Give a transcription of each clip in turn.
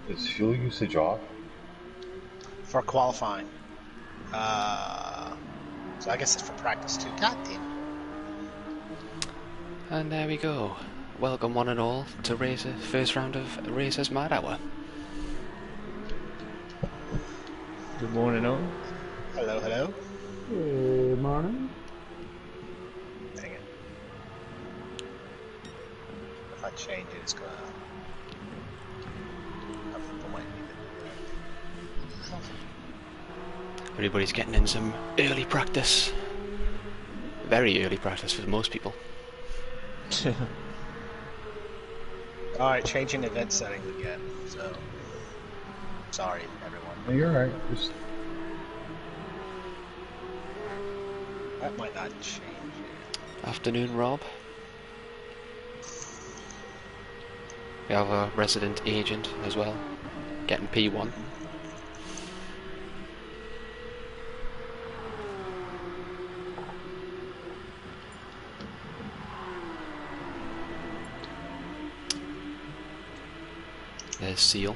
Is fuel usage off? For qualifying. So I guess it's for practice too. God damn it. And there we go. Welcome one and all to Racer, first round of Racers Mad Hour. Good morning, all. Hello, hello. Good morning. Dang it. If I change it, it's gonna. Other people might need to do that. Everybody's getting in some early practice. Very early practice for most people. Alright, changing event settings again, so. Sorry, everyone. No, you're alright. Just That might not change it. Afternoon, Rob. We have a resident agent as well, getting P1. There's Seal.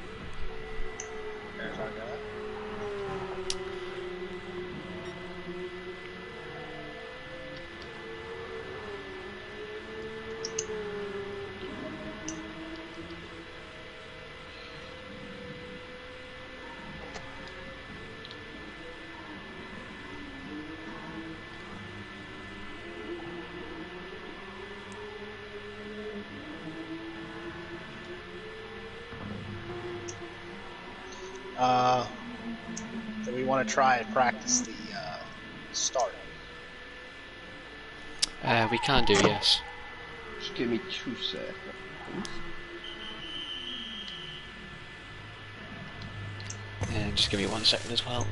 There's our guy. Do we want to try and practice the start? We can do, yes. Just give me 2 seconds. And just give me 1 second as well.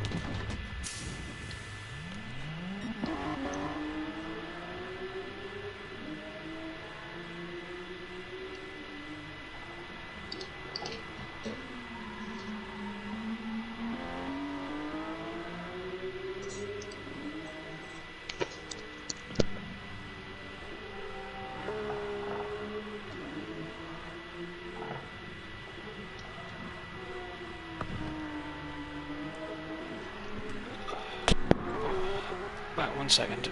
About 1 second.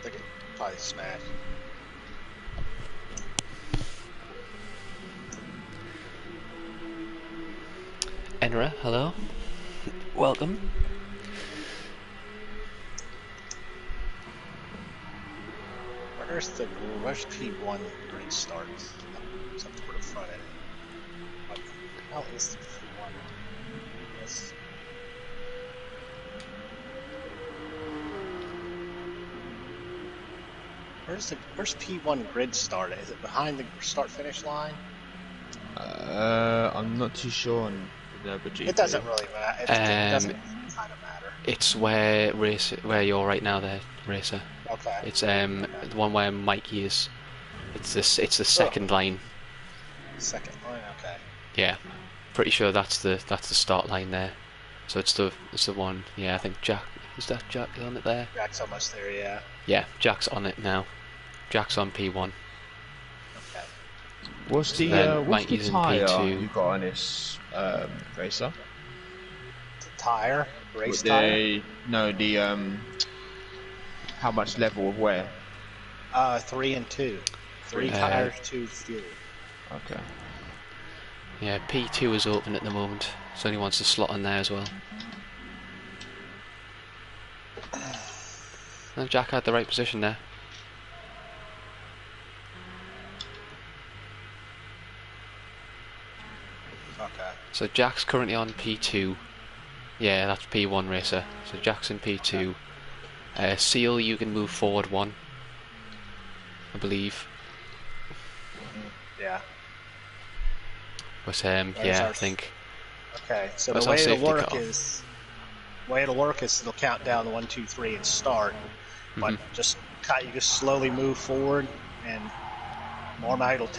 They could probably smash. Enra, hello. Welcome. Where's P1 grid starts? Something for the front end. What the hell is the P1? Yes. Where's P1 grid start? Is it behind the start finish line? I'm not too sure on the GP. It doesn't really matter. It doesn't kind of matter. It's where you're right now there, Racer. Okay. It's the one where Mikey is. It's the second line. Second line. Okay. Yeah. Pretty sure that's the start line there. So it's the one, yeah, I think Jack, is that Jack on it there? Jack's almost there, yeah. Yeah, Jack's on it now. Jack's on P1. Okay. What's the Mikey's in tyre P2. you got on this racer? The tire? Race The tire? no, the how much level of wear? 3 and 2. 3 tires, 2 fuel. Okay. Yeah, P2 is open at the moment, so he wants to slot on there as well. No, Jack had the right position there. Okay. So Jack's currently on P2. Yeah, that's P1 racer. So Jack's in P2. Seal, you can move forward 1, I believe. Yeah. But There's yeah, our- I think. Okay, so Where's the our way it'll safety work cutoff? is it'll count down 1, 2, 3 and start, but just you just slowly move forward, and Marmite will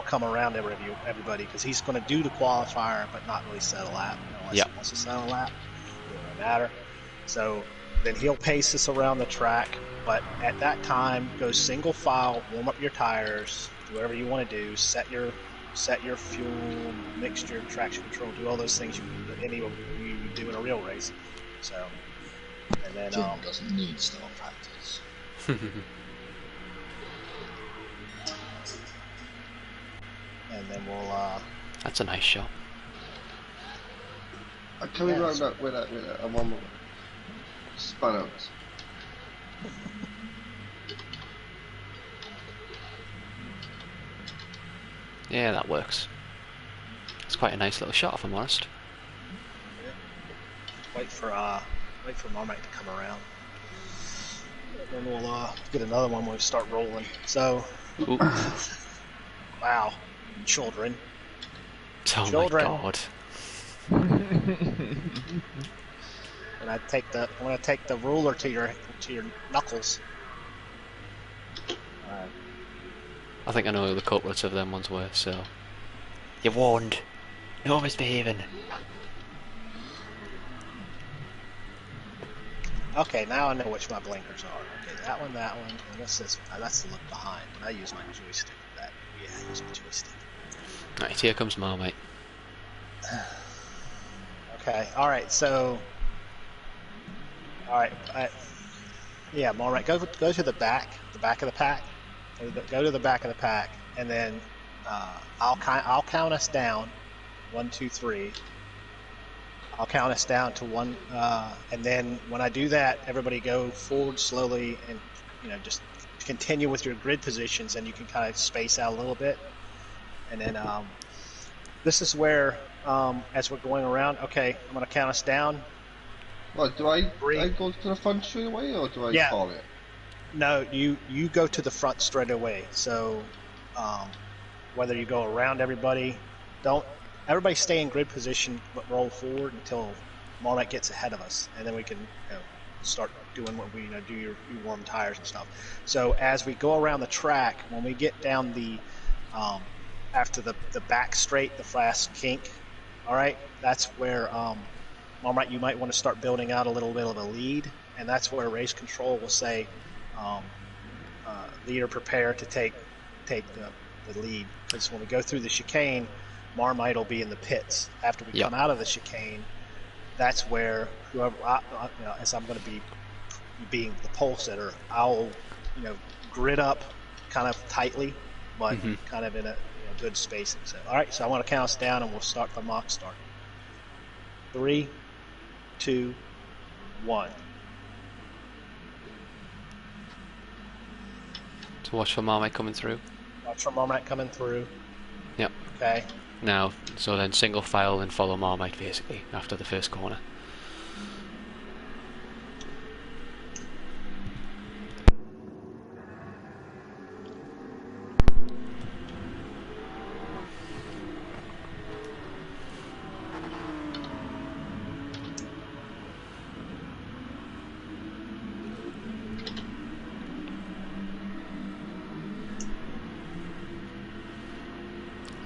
come around everybody because he's going to do the qualifier, but not really set a lap unless Yep. he wants to set a lap. It doesn't matter. So then he'll pace us around the track, but at that time, go single file, warm up your tires, do whatever you want to do, set your fuel, mixture, traction control, do all those things you do in a real race. So, and then Jim doesn't need start practice. and then we'll That's a nice shot. Can we Yeah, round up with that and one more? Spun out. Yeah, that works. It's quite a nice little shot, if I'm honest. wait for Marmite to come around. And then we'll get another one when we start rolling. So, Ooh. wow, children. Oh Children. my god. And I'm gonna take the ruler to your knuckles. Alright. I think I know who the culprits of them ones were, so. You're warned. No misbehaving. Okay, now I know which my blinkers are. Okay, that one, and that's the look behind. When I use my joystick for that. Yeah, I use my joystick. Right, here comes Marmite. Okay, alright, so... Alright, yeah, Marmite, go to the back of the pack. Go to the back of the pack, and then I'll count us down. 1, 2, 3. I'll count us down to 1, and then when I do that, everybody go forward slowly, and just continue with your grid positions, and you can kind of space out a little bit. And then this is where, as we're going around, okay, I'm going to count us down. What, do I 3. I go to the front straight away, or do I Yeah. call it? No, you go to the front straight away. So whether you go around everybody, everybody stay in grid position, but roll forward until Marmite gets ahead of us, and then we can start doing what we do your warm tires and stuff. So as we go around the track, when we get down the after the back straight, the fast kink, all right, that's where Marmite, you might want to start building out a little bit of a lead, and that's where race control will say, leader, prepare to take the lead. Because when we go through the chicane, Marmite will be in the pits. After we Yep. come out of the chicane, that's where whoever, as I'm going to be being the pole setter, I'll grid up kind of tightly, but kind of in a good spacing. So, all right, so I want to count us down, and we'll start the mock start. 3, 2, 1. So watch for Marmite coming through. Watch for Marmite coming through. Yep. Okay. Now, so then single file and follow Marmite basically after the first corner.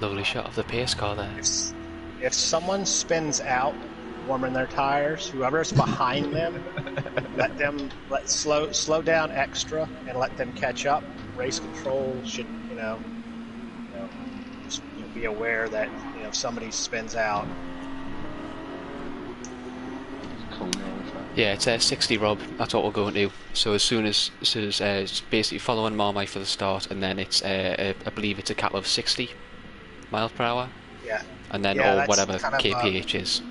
Lovely shot of the pace car there. If someone spins out warming their tires, whoever's behind them, let slow down extra and let them catch up. Race control should just be aware that if somebody spins out. Yeah, it's 60 Rob, that's what we're going to. So as soon as it's basically following Marmite for the start, and then it's I believe it's a cap of 60 miles per hour. Yeah. And then Yeah, or that's whatever kind of, kph is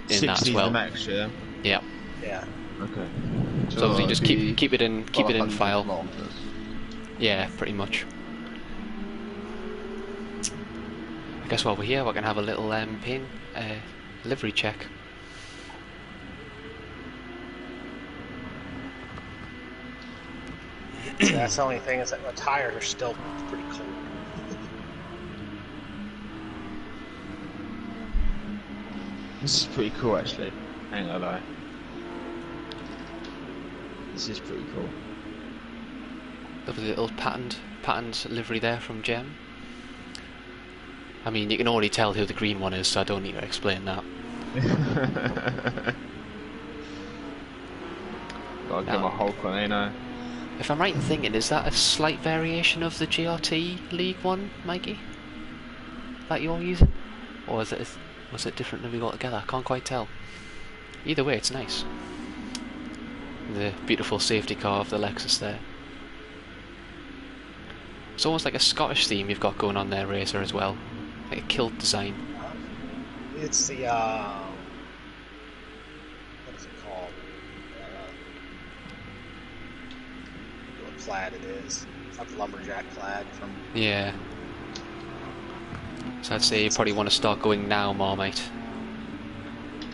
in 60 that as is well. the max, yeah? Yeah. Yeah. Okay. So obviously just keep it in file. Kilometers. Yeah, pretty much. I guess while we're here, we can have a little paint livery check. So that's the only thing is that the tires are still pretty cold. This is pretty cool, actually. I ain't gonna lie. This is pretty cool. Lovely little patterned livery there from Gem. I mean, you can already tell who the green one is, so I don't need to explain that. Gotta get my Hulk on, ain't I? If I'm right in thinking, is that a slight variation of the GRT League one, Mikey? That you're using? Or was it different than we got together? I can't quite tell. Either way, it's nice. The beautiful safety car of the Lexus there. It's almost like a Scottish theme you've got going on there, Racer, as well. Like a kilt design. It's the what is it called? What plaid it is? It's like the lumberjack plaid from. Yeah. So I'd say you probably want to start going now, Marmite,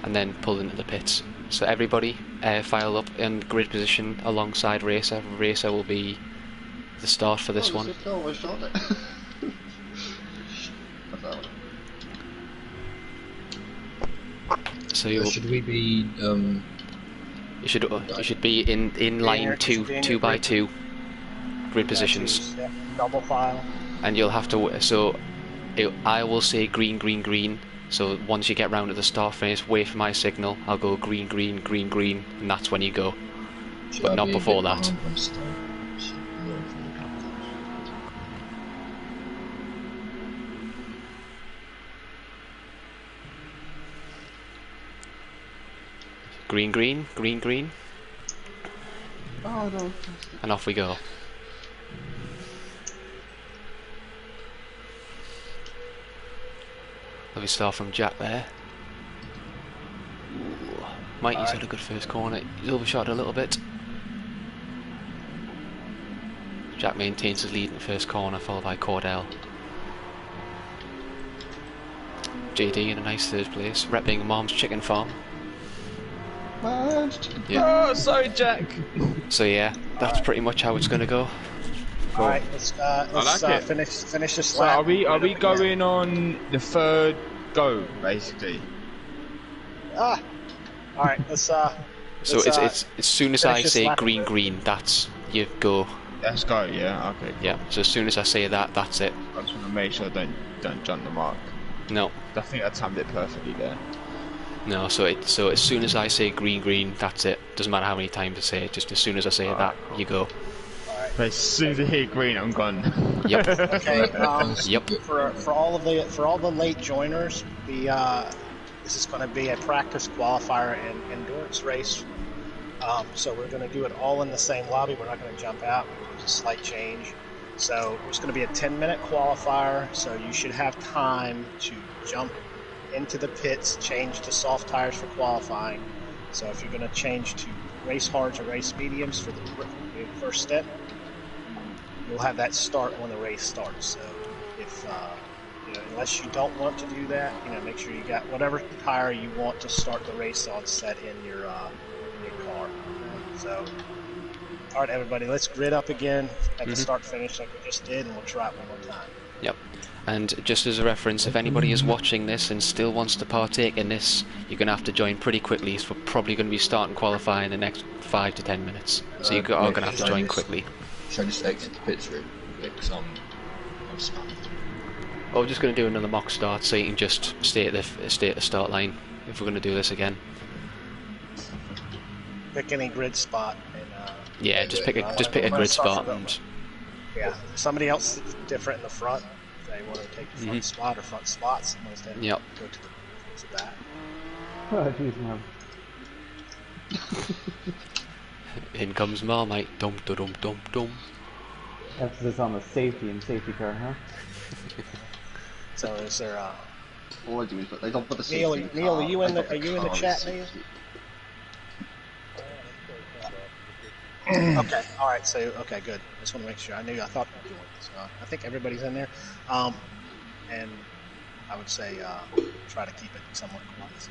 and then pull into the pits. So everybody file up in grid position alongside Racer. Racer will be the start for this one. So Should we be you should be in line two by two grid positions, Yeah, double file. and you'll have to. I will say green, green, green. So once you get round to the start finish, wait for my signal. I'll go green, green, green, green, and that's when you go. But not before that. Green, green, green, green. Oh no. And off we go. Lovely start from Jack there. Ooh. Mikey's had a good first corner. He's overshot a little bit. Jack maintains his lead in the first corner, followed by Cordell. JD in a nice third place, repping Mom's Chicken Farm. Yeah. Oh, sorry, Jack. So yeah, that's pretty much how it's going to go. All right, let's like it. finish this So lap. are we going on the third go, basically? All right, let's. So it's as soon as I finish this say lap. green, green, that's you go. Let's go. Yeah. Okay. Cool. Yeah. So as soon as I say that, that's it. I just want to make sure I don't jump the mark. No, I think I timed it perfectly there. no. So as soon as I say green, green, that's it. Doesn't matter how many times I say it. Just as soon as I say that, you go. But as soon as I hear green, I'm gone. Yep. Okay. Yep. For all the late joiners, this is going to be a practice qualifier and endurance race. So we're going to do it all in the same lobby. We're not going to jump out. It's a slight change. So it's going to be a 10-minute qualifier. So you should have time to jump into the pits, change to soft tires for qualifying. So if you're going to change to race hards or race mediums for the first step, you'll have that start when the race starts. So if unless you don't want to do that, make sure you got whatever tire you want to start the race on set in your car. So, all right, everybody, let's grid up again at the start finish like we just did, and we'll try it one more time. Yep. And just as a reference, if anybody is watching this and still wants to partake in this, you're going to have to join pretty quickly. So we're probably going to be starting qualifying in the next 5 to 10 minutes. So you are going to have to join quickly. Should I just exit the pits room? Because I'm spammed. Well, we're just going to do another mock start, so you can just stay at the start line if we're going to do this again. Pick any grid spot. And, Yeah, just pick a grid spot. And yeah, somebody else different in the front. If they want to take the front spot or front spots, instead of Yep. go to the back. Oh, jeez, man. In comes Marmite. Dum dum dum dum dum. Emphasis on the safety car, huh? So is there? All I do is, but they don't put the Neil, safety Neil, car. are you in I the got chat, Neil? Okay, all right. So, okay, good. I just want to make sure. I thought you were doing it. So I think everybody's in there. And I would say try to keep it somewhat quiet.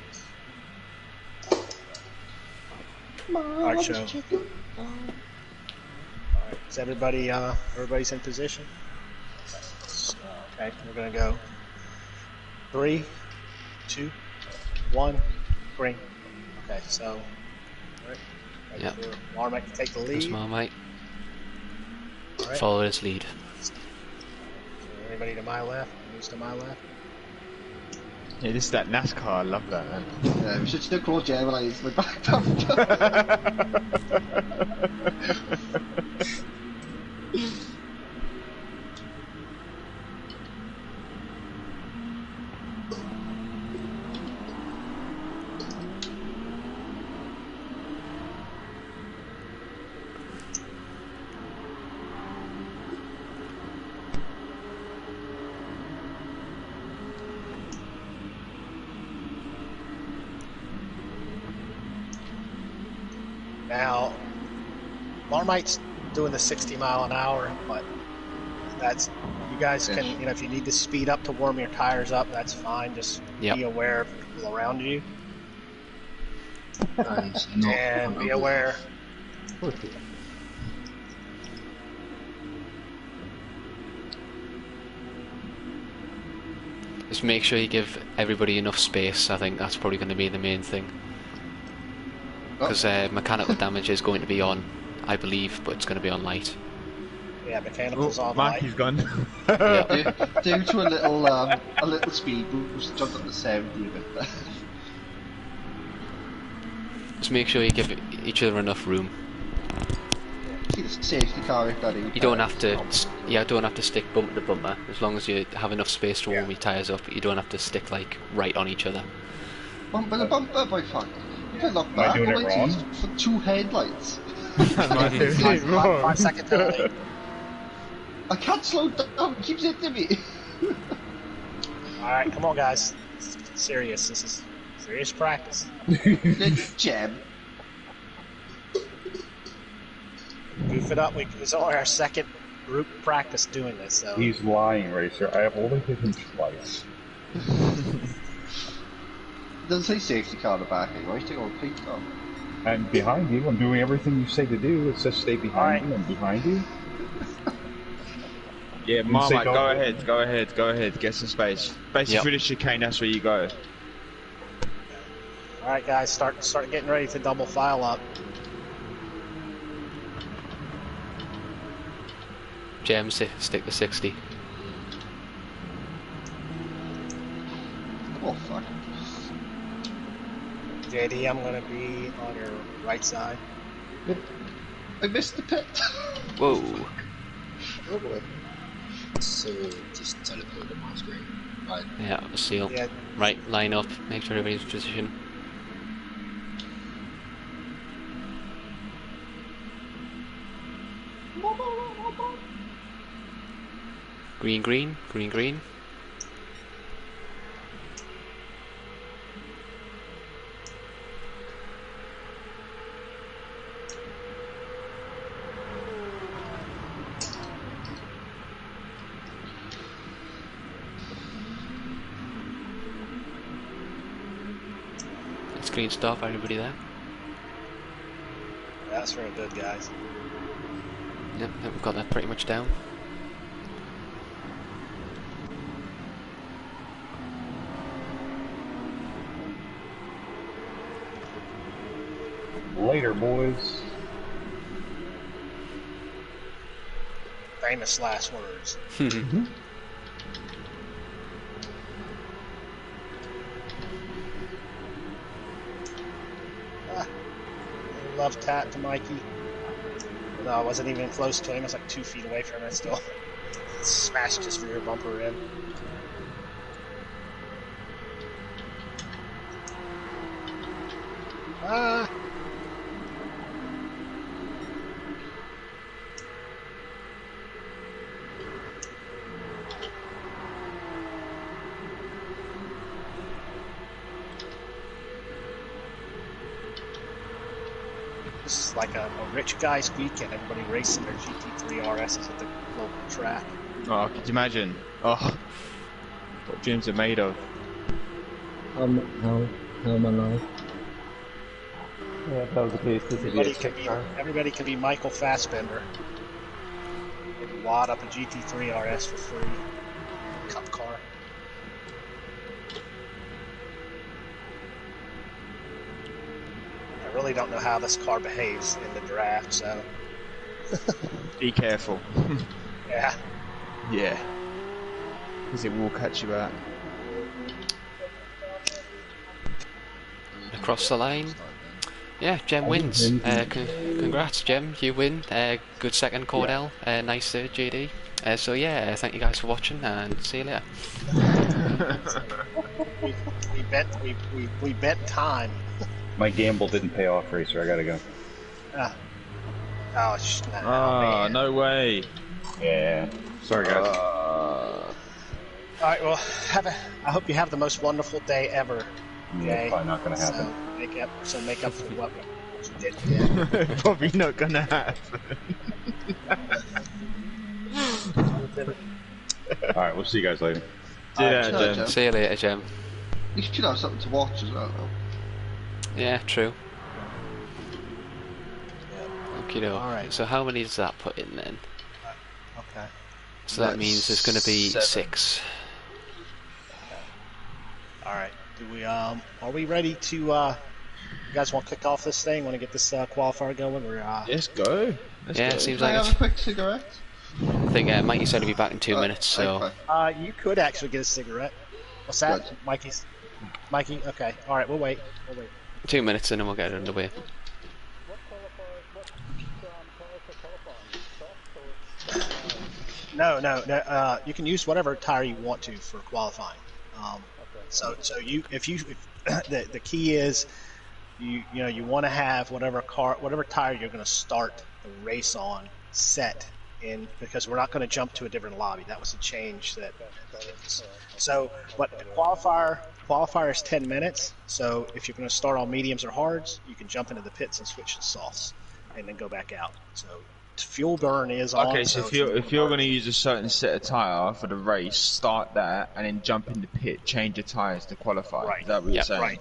All right, show. All right, is everybody's in position? Okay, we're gonna go 3, 2, 1, green. Okay, so all right. Yep. Marmite to take the lead. That's Marmite. All right. Follow his lead. So anybody to my left? Who's to my left? Yeah, this is that NASCAR. I love that, man. Yeah, we should still call Gemini as my backup. Now, Marmite's doing the 60 mile an hour, but that's you guys can, if you need to speed up to warm your tires up, that's fine. Just be aware of people around you, and be aware. Just make sure you give everybody enough space. I think that's probably going to be the main thing. Because mechanical damage is going to be on, I believe, but it's going to be on light. Yeah, mechanical's on light. Marky's gone. Due to a little speed boost, jumped up to 70 a bit. Just make sure you give each other enough room. See the safety car if that is. You don't have to stick bumper to bumper. As long as you have enough space to warm your tyres up, you don't have to stick like right on each other. Bumper to bumper, by fuck. You can look back. Am I doing it wrong? For 2 headlights. 5 second penalty. I can't slow down. It keeps hitting me. All right, come on, guys. It's serious. This is serious practice. Jam. Goof it up. It's only our second group practice doing this. So He's lying, Racer. I have only hit him twice. It doesn't say safety car on the back anymore. He's taking on plate car. And behind you, I'm doing everything you say to do. It says stay behind you and behind you. Yeah, Marmite, go ahead. Get some space. Basically, through the chicane, that's where you go. all right, guys, start getting ready to double file up. James, stick to 60. Oh, fuck. JD, I'm going to be on your right side. I missed the pit. Whoa. Oh, boy. So just teleport on my screen. Right. Yeah, seal. Yeah. Right, line up. Make sure everybody's in position. Green, green, green, green. It's green stop, everybody there? That's very good, guys. Yep, we've got that pretty much down. Later, boys. Famous last words. Love tap to Mikey. No, I wasn't even close to him. I was like 2 feet away from him. Still smashed his rear bumper in. Ah. It's like a rich guy's weekend. Everybody racing their GT3 RSs at the local track. Oh, could you imagine? Oh, what dreams are made of. How am I alive? Yeah, if that was the case, this would be a quick car. Everybody can be Michael Fassbender. And wad up a GT3 RS for free. Cup car. I really don't know how this car behaves in the draft, so... Be careful. Yeah. Yeah. Because it will catch you out. Across the line. Yeah, Jem wins. Congrats, Jem. You win. Good second, Cordell. Nice third, JD. So yeah, thank you guys for watching, and see you later. we bet time. My gamble didn't pay off, Racer. I gotta go. Man. No way. Yeah. Sorry, guys. All right. Well, I hope you have the most wonderful day ever. Okay. That's probably not gonna happen. Make up for what you did. Probably not gonna happen. Alright, we'll see you guys later. See you later, Jem. See you later, Jem. You should have something to watch as well, though. Yeah, true. Okay, Alright. So how many does that put in then? Okay. So that means there's going to be 6. Alright. Do we are we ready to you guys want to kick off this thing? Want to get this qualifier going? Or Let's go. It seems Can I like have a quick cigarette? I think Mikey said he'll be back in 2 minutes, so... you could actually get a cigarette. What's that? Good. Mikey? Okay. Alright, we'll wait. 2 minutes and then we'll get it underway. No. You can use whatever tire you want to for qualifying. So the key is you want to have whatever tire you're going to start the race on set in, because we're not going to jump to a different lobby. That was a change that. So, but the qualifier is 10 minutes. So if you're going to start on mediums or hards, you can jump into the pits and switch to softs, and then go back out. So fuel burn is on. Okay, so if you're going to use a certain set of tyre for the race, start that and then jump in the pit, change your tyres to qualify. Right. Is that what you're saying? Right.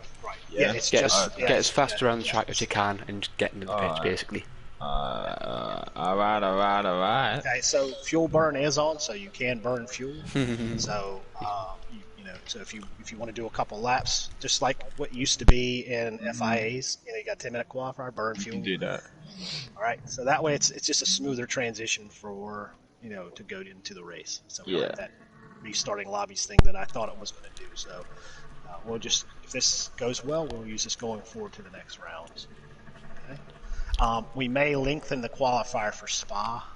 Yeah. Get as fast around the track as you can and get into the pitch, basically. Alright. Okay, so fuel burn is on, so you can burn fuel. So so if you want to do a couple laps, just like what used to be in FIAs, you got 10-minute qualifier, burn fuel. You can do that. All right, so that way it's just a smoother transition for to go into the race. So we have that restarting lobbies thing that I thought it was going to do. So we'll just, if this goes well, we'll use this going forward to the next rounds. Okay. We may lengthen the qualifier for Spa.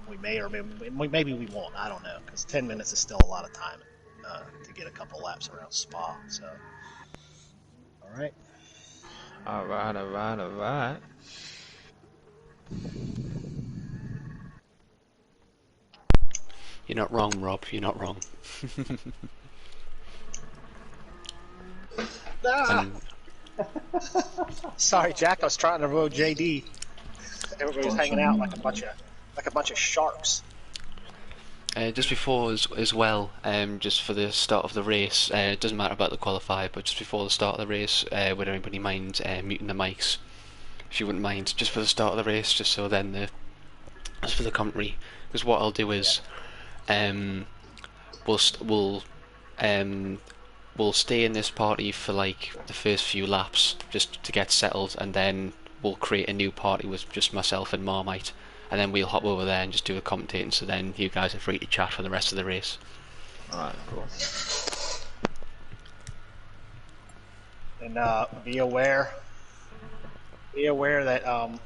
We may, or maybe we won't. I don't know, because 10 minutes is still a lot of time to get a couple laps around Spa. So, all right. You're not wrong, Rob. You're not wrong. Sorry, Jack. I was trying to avoid JD. Everybody was hanging out like a bunch of sharks. Just before as well, just for the start of the race, it doesn't matter about the qualifier, but just before the start of the race, would anybody mind muting the mics? If you wouldn't mind, just for the start of the race, just so then as for the commentary, because what I'll do is, we'll stay in this party for like the first few laps, just to get settled, and then we'll create a new party with just myself and Marmite. And then we'll hop over there and just do a commentating, so then you guys are free to chat for the rest of the race. Alright, cool. And be aware that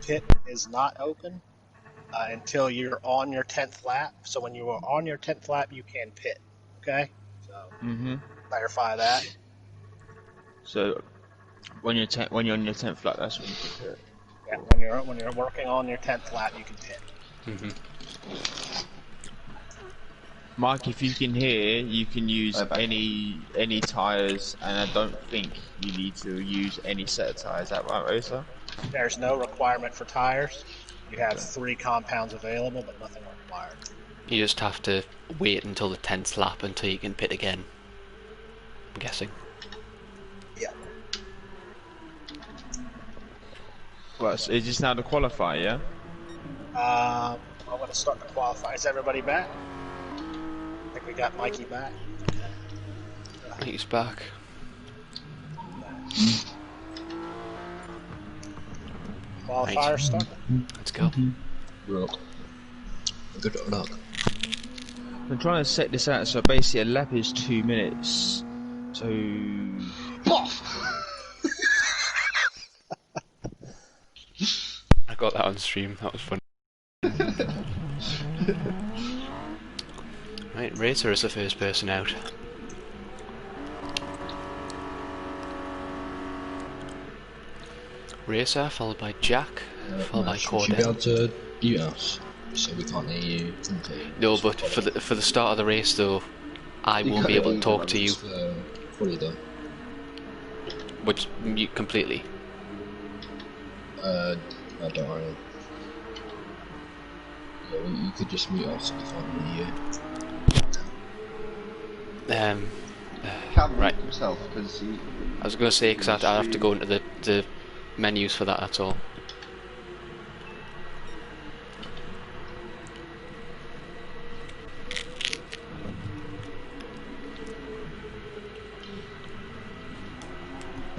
pit is not open until you're on your 10th lap. So when you are on your 10th lap, you can pit. Okay? So clarify that. So when you're on your 10th lap, that's when you can pit. Yeah, when you're working on your 10th lap, you can pit. Mike, if you can hear, you can use Right back. any tyres, and I don't think you need to use any set of tyres. Is that right, Racer? There's no requirement for tires. You have 3 compounds available, but nothing required. You just have to wait until the 10th lap until you can pit again. I'm guessing. Yeah. Well, so is this now the qualifier, yeah? I'm going to start the qualify. Is everybody back? I think we got Mikey back. He's back. Qualifier start. Let's go. We're up. Good luck. I'm trying to set this out, so basically a lap is 2 minutes. So... I got that on stream, that was fun. Right, Racer is the first person out. Racer, followed by Jack, followed by Should you be Corda. able to mute us? So we can't hear you. No, but for the start of the race though, I won't be able to talk to you. Fully done. Which mute completely. I don't worry. Yeah, you could just mute us if we can't hear you. Can't Right. mute himself because he. I was going to say, because I have to go into the menus for that, that's all.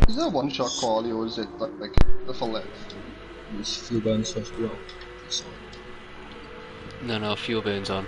Is there a one-shot quality or is it like the full length? It's fuel burn stuff as well. No, fuel burns on.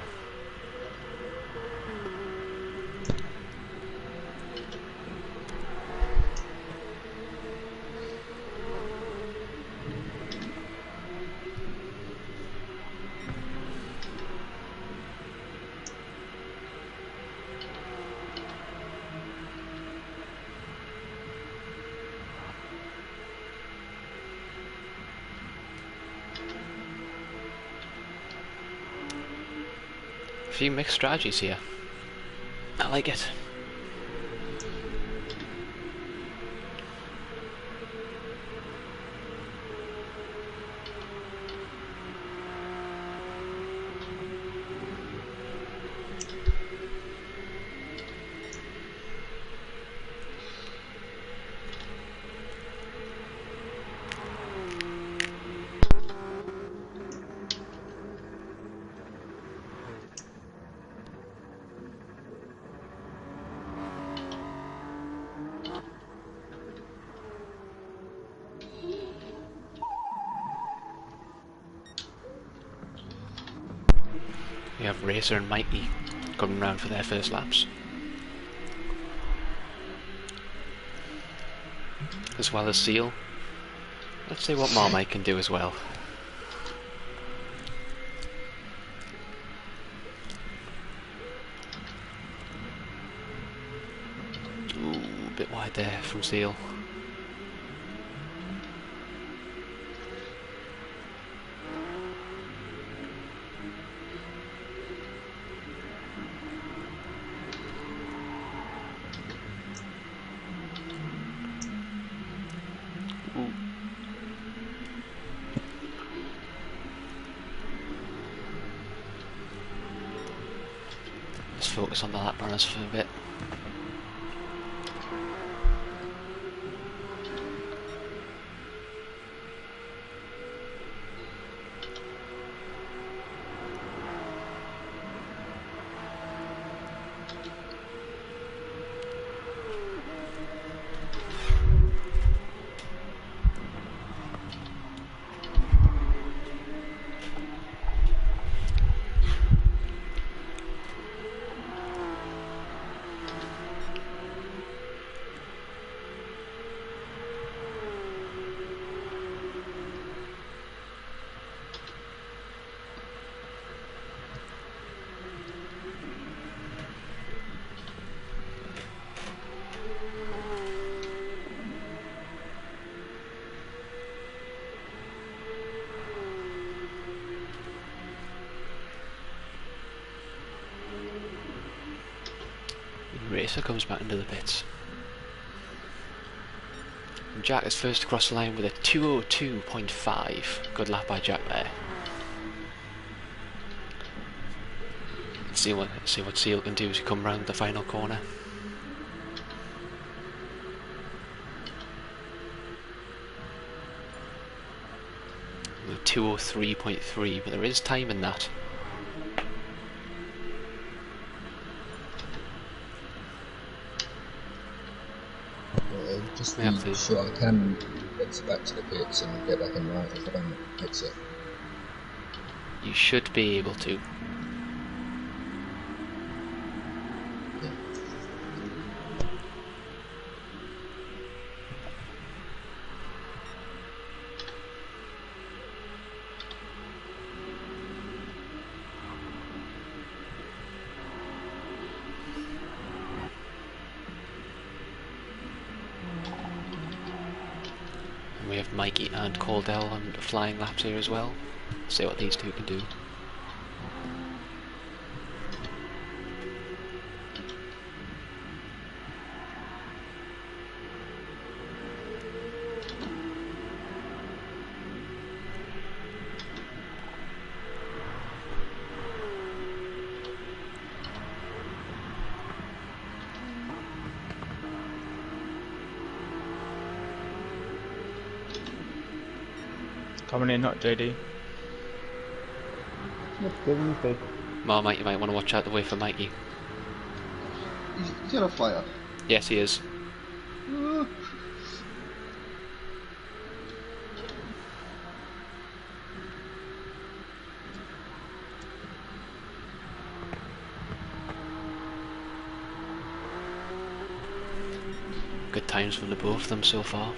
A few mixed strategies here. I like it. We have Racer and Mikey coming round for their first laps. As well as Seal. Let's see what Marmite can do as well. Ooh, a bit wide there from Seal. Let's focus on the lap runners for a bit. Racer comes back into the pits. And Jack is first across the line with a 2:02.5. Good lap by Jack there. See what Seal can do as he come round the final corner. With 2:03.3, but there is time in that. Just Yeah, be please. sure I can exit back to the pits and get back in line if I don't exit. You should be able to. Yeah. And we have Mikey and Caldell on flying laps here as well. See what these two can do. Coming in hot, JD. Yep, give him a fake. Well, Mike, you might want to watch out the way for Mikey. He's got a flyer. Yes, he is. Good times from the both of them so far.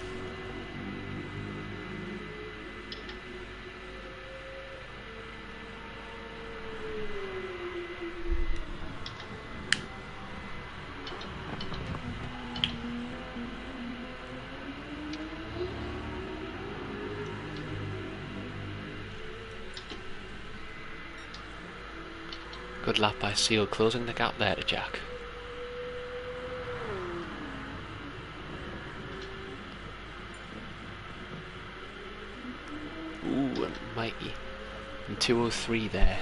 Good lap by Seal, closing the gap there to Jack. Ooh, and Mikey. And 2:03 there.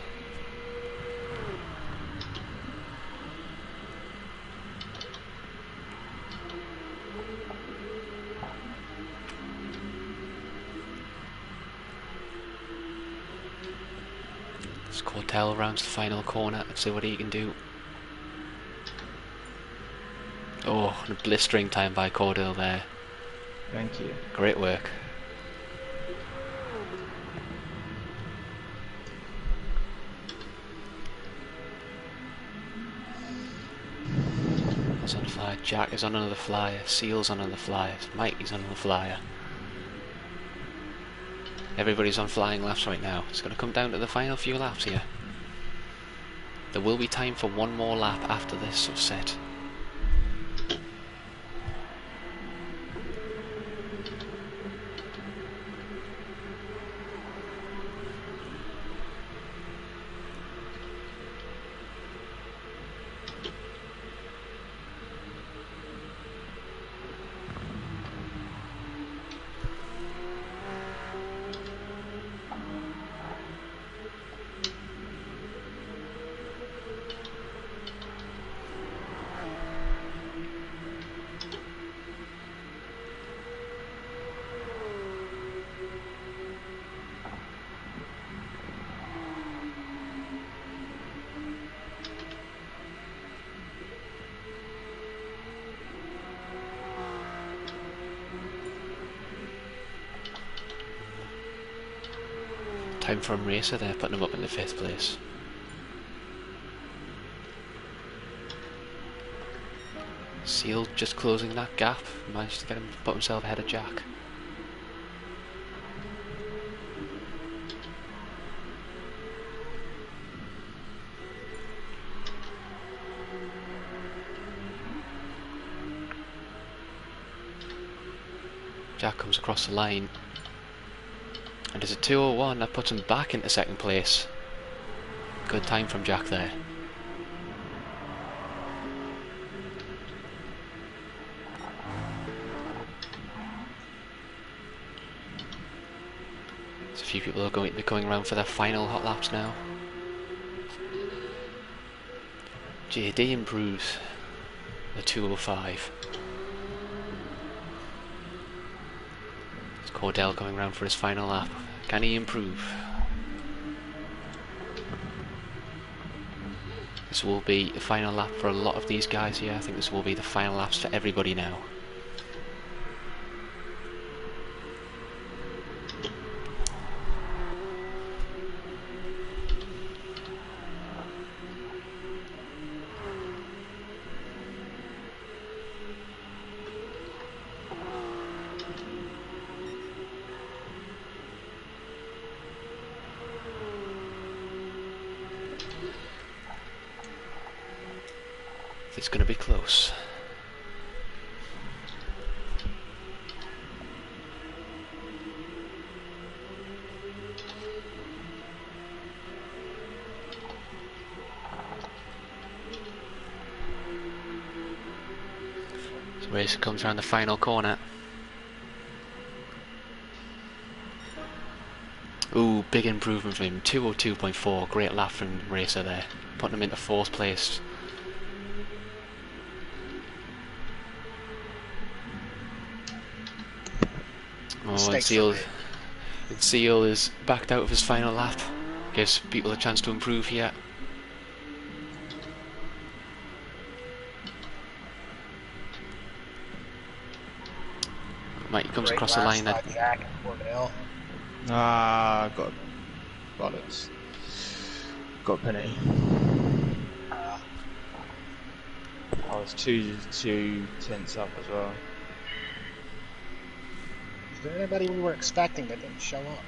As Cortell rounds the final corner, let's see what he can do. Oh, and a blistering time by Cordell there. Thank you. Great work. That's on fire. Jack is on another flyer. Seal's on another flyer. Mikey's on another flyer. Everybody's on flying laps right now. It's going to come down to the final few laps here. There will be time for one more lap after this set. Time from Racer there, putting him up in the 5th place. Seal just closing that gap, managed to get him, put himself ahead of Jack. Jack comes across the line. And there's a 2:01 that puts him back into 2nd place. Good time from Jack there. few people are going to be going around for their final hot laps now. JD improves the 205. It's Cordell going around for his final lap. Can he improve? This will be the final lap for a lot of these guys here. I think this will be the final laps for everybody now. It's going to be close. So race comes around the final corner. Ooh, big improvement for him. 202.4. Great lap from Racer there, putting him into 4th place. Oh, and Seal is backed out of his final lap. Gives people a chance to improve here. Mikey comes across the line. Ah, got bollocks. Got a penalty. I was two tenths up as well. Is there anybody we were expecting that didn't show up?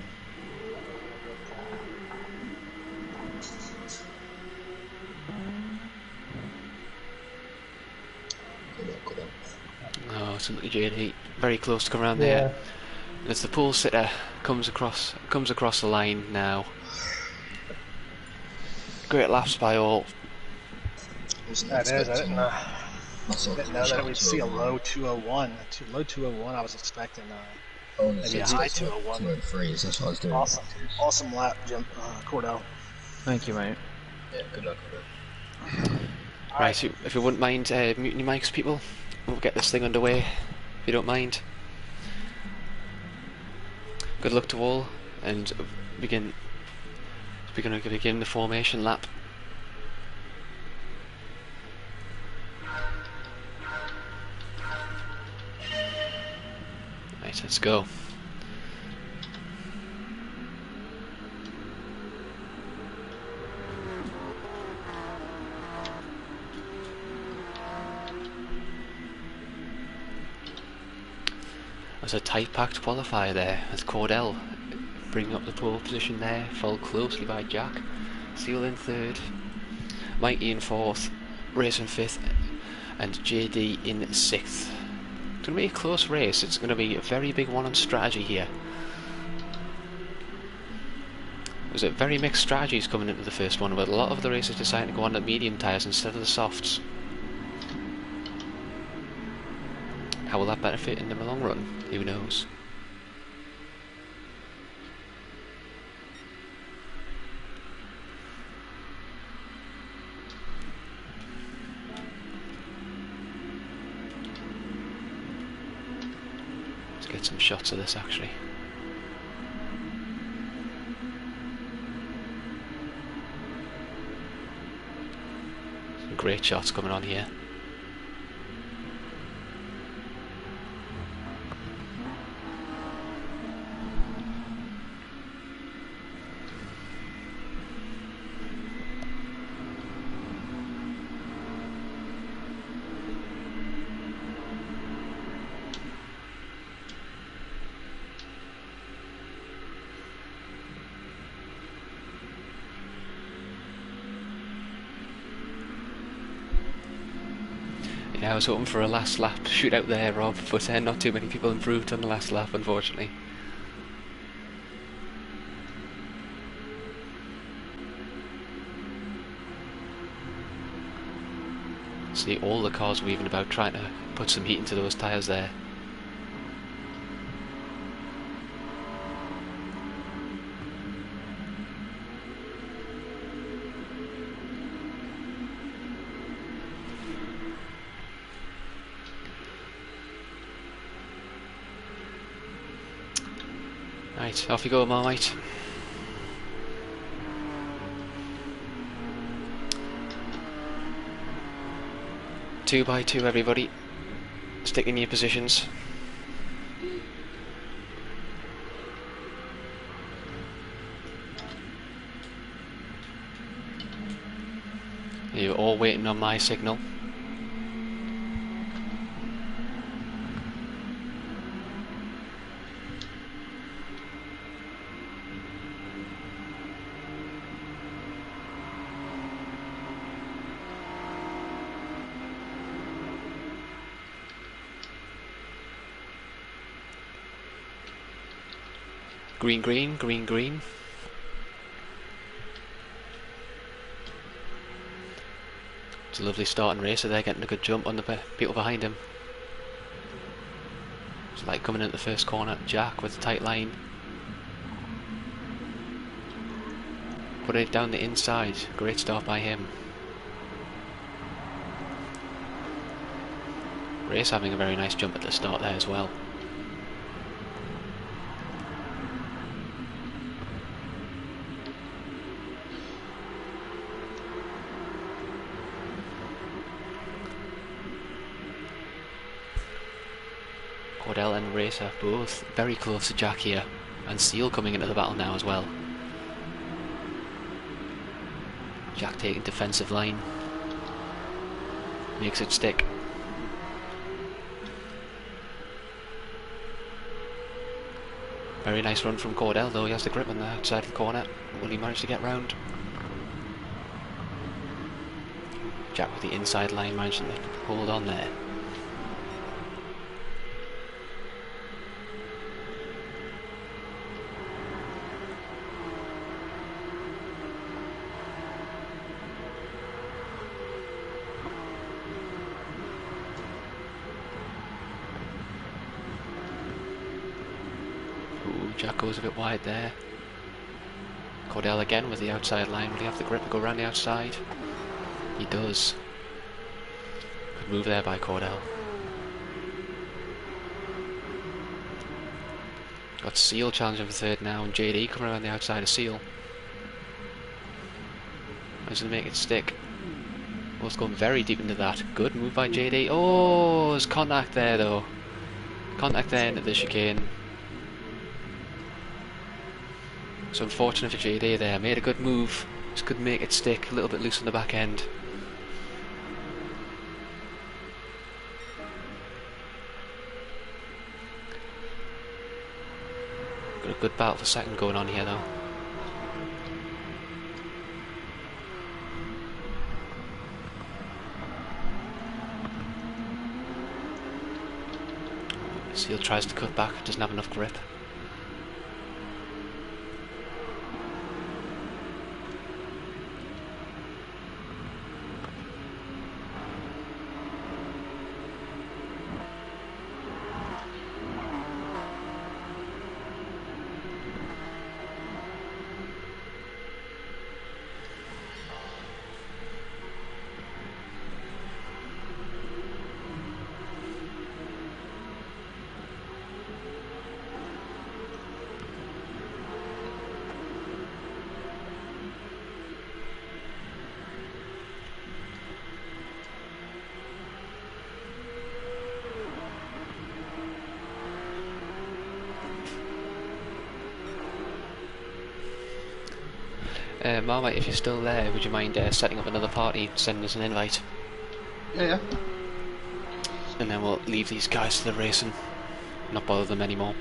Oh, so look at JD, very close to come around there. As the pole sitter comes across the line now. Great laps by all. That is, I didn't know that we'd see a low 201. Low 201, I was expecting maybe a high 201. 203s, that's what I was doing. Awesome lap, Jim, Cordell. Thank you, mate. Yeah, good luck with it. Right, so if you wouldn't mind muting your mics, people, we'll get this thing underway, if you don't mind. Good luck to all, and we're going to begin the formation lap. Right, let's go. There's a tight packed qualifier there with Cordell bringing up the pole position there, followed closely by Jack, Seal in 3rd, Mikey in 4th, Race in 5th, and JD in 6th. It's going to be a close race. It's going to be a very big one on strategy here. There's a very mixed strategies coming into the first one, with a lot of the racers deciding to go on the medium tyres instead of the softs. How will that benefit in the long run? Who knows? Let's get some shots of this actually. Some great shots coming on here. Yeah, I was hoping for a last lap shootout there, Rob, but not too many people improved on the last lap, unfortunately. See, all the cars weaving about trying to put some heat into those tyres there. Right, off you go, Marmite. Two by two, everybody. Stick in your positions. You're all waiting on my signal. Green, green, green, green. It's a lovely starting race, so they're getting a good jump on the people behind him. It's like coming into the first corner. Jack with a tight line. Put it down the inside. Great start by him. Race having a very nice jump at the start there as well. Cordell and Racer both very close to Jack here, and Seal coming into the battle now as well. Jack taking defensive line, makes it stick. Very nice run from Cordell though, he has the grip on the outside of the corner. Will he manage to get round? Jack with the inside line managing to hold on there. Jack goes a bit wide there. Cordell again with the outside line. Will he have the grip to go around the outside? He does. Good move there by Cordell. Got Seal challenging for third now, and JD coming around the outside of Seal. He's going to make it stick. Both going very deep into that. Good move by JD. Oh, there's contact there though. Contact there into the chicane. So unfortunate for JD there, made a good move, just couldn't make it stick, a little bit loose on the back end. Got a good battle for second going on here though. Seal tries to cut back, doesn't have enough grip. Marmite, if you're still there, would you mind setting up another party, sending us an invite? Yeah. And then we'll leave these guys to the race and not bother them anymore.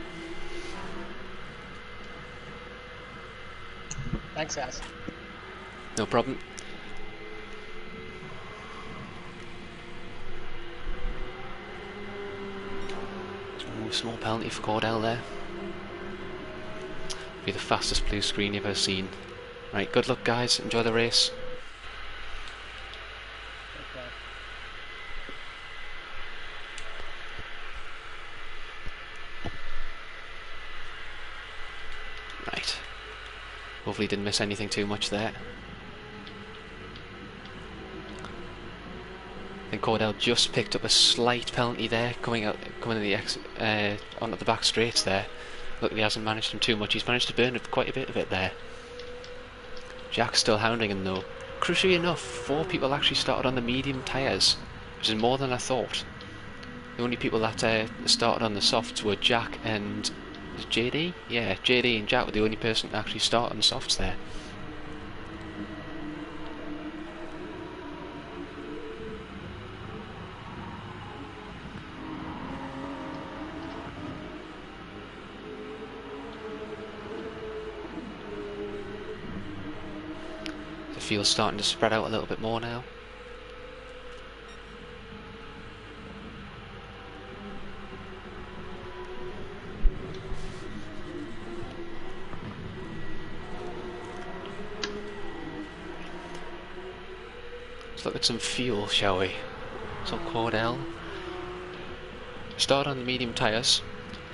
Thanks, guys. No problem. Small penalty for Cordell there. Be the fastest blue screen you've ever seen. Right, good luck guys, enjoy the race. Okay. Right. Hopefully didn't miss anything too much there. I think Cordell just picked up a slight penalty there, coming to the onto the back straights there. Look, he hasn't managed him too much. He's managed to burn quite a bit of it there. Jack's still hounding him though. Crucially enough, 4 people actually started on the medium tyres, which is more than I thought. The only people that started on the softs were Jack and JD? Yeah, JD and Jack were the only person to actually start on the softs there. The field's starting to spread out a little bit more now. Let's look at some fuel, shall we? So Cordell started on the medium tyres,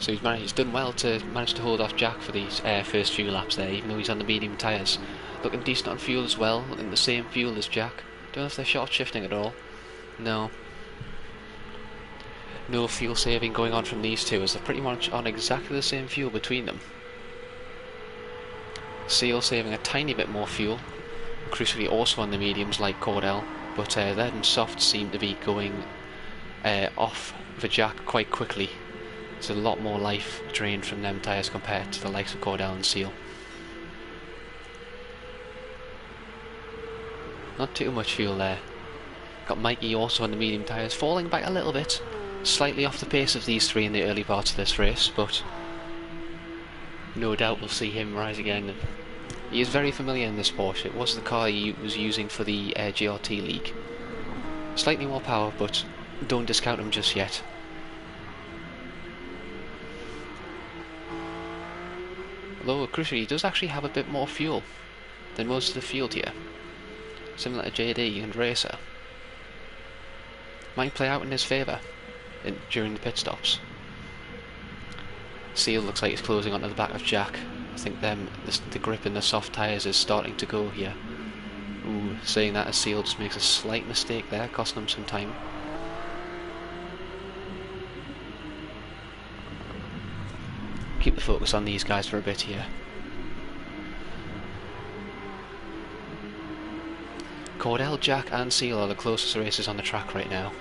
so he's done well to manage to hold off Jack for these first few laps there, even though he's on the medium tyres. Looking decent on fuel as well, looking the same fuel as Jack. Don't know if they're short shifting at all. No. No fuel saving going on from these two, as they're pretty much on exactly the same fuel between them. Seal saving a tiny bit more fuel, crucially also on the mediums like Cordell, but their softs seem to be going off for Jack quite quickly. There's a lot more life drained from them tyres compared to the likes of Cordell and Seal. Not too much fuel there. Got Mikey also on the medium tyres, falling back a little bit, slightly off the pace of these 3 in the early parts of this race, but no doubt we'll see him rise again. He is very familiar in this Porsche. It was the car he was using for the GRT League. Slightly more power, but don't discount him just yet. Although, crucially, he does actually have a bit more fuel than most of the field here. Similar to JD and Racer. Might play out in his favour during the pit stops. Seal looks like he's closing onto the back of Jack. I think the grip in the soft tyres is starting to go here. Ooh, saying that as Seal just makes a slight mistake there, costing him some time. Keep the focus on these guys for a bit here. Cordell, Jack and Seal are the closest racers on the track right now.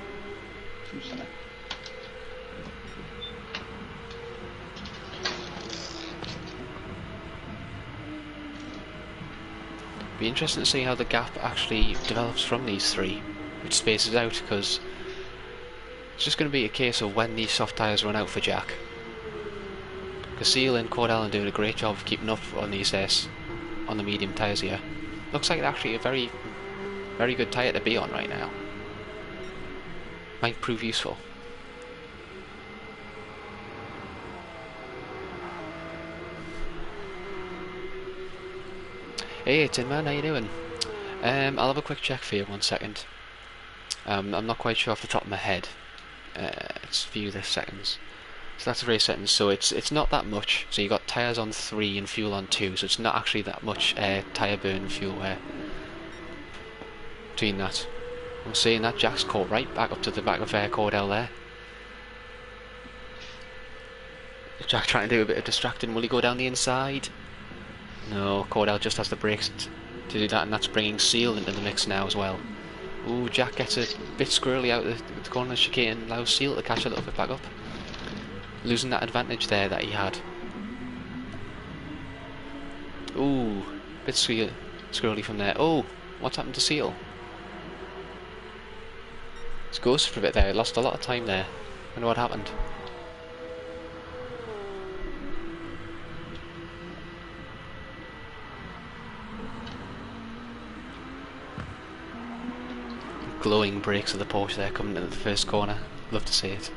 Be interesting to see how the gap actually develops from these 3, which spaces out, because it's just going to be a case of when these soft tyres run out for Jack. Because Seal and Cordell are doing a great job of keeping up on these on the medium tyres here. Looks like actually a very good tyre to be on right now. Might prove useful. Hey Tin Man, how you doing? I'll have a quick check for you, 1 second. I'm not quite sure off the top of my head. Let's view the seconds. So that's the race settings, so it's not that much. So you got tyres on 3 and fuel on 2, so it's not actually that much tyre burn and fuel wear between that. I'm seeing that Jack's caught right back up to the back of Cordell there. Jack trying to do a bit of distracting. Will he go down the inside? No, Cordell just has the brakes to do that, and that's bringing Seal into the mix now as well. Ooh, Jack gets a bit squirrely out of the corner of the chicane and allows Seal to catch a little bit back up. Losing that advantage there that he had. Ooh, bit squirrely from there. Oh, what's happened to Seal? It's ghosted for a bit there, he lost a lot of time there. I wonder what happened. Glowing brakes of the Porsche there coming into the first corner. Love to see it.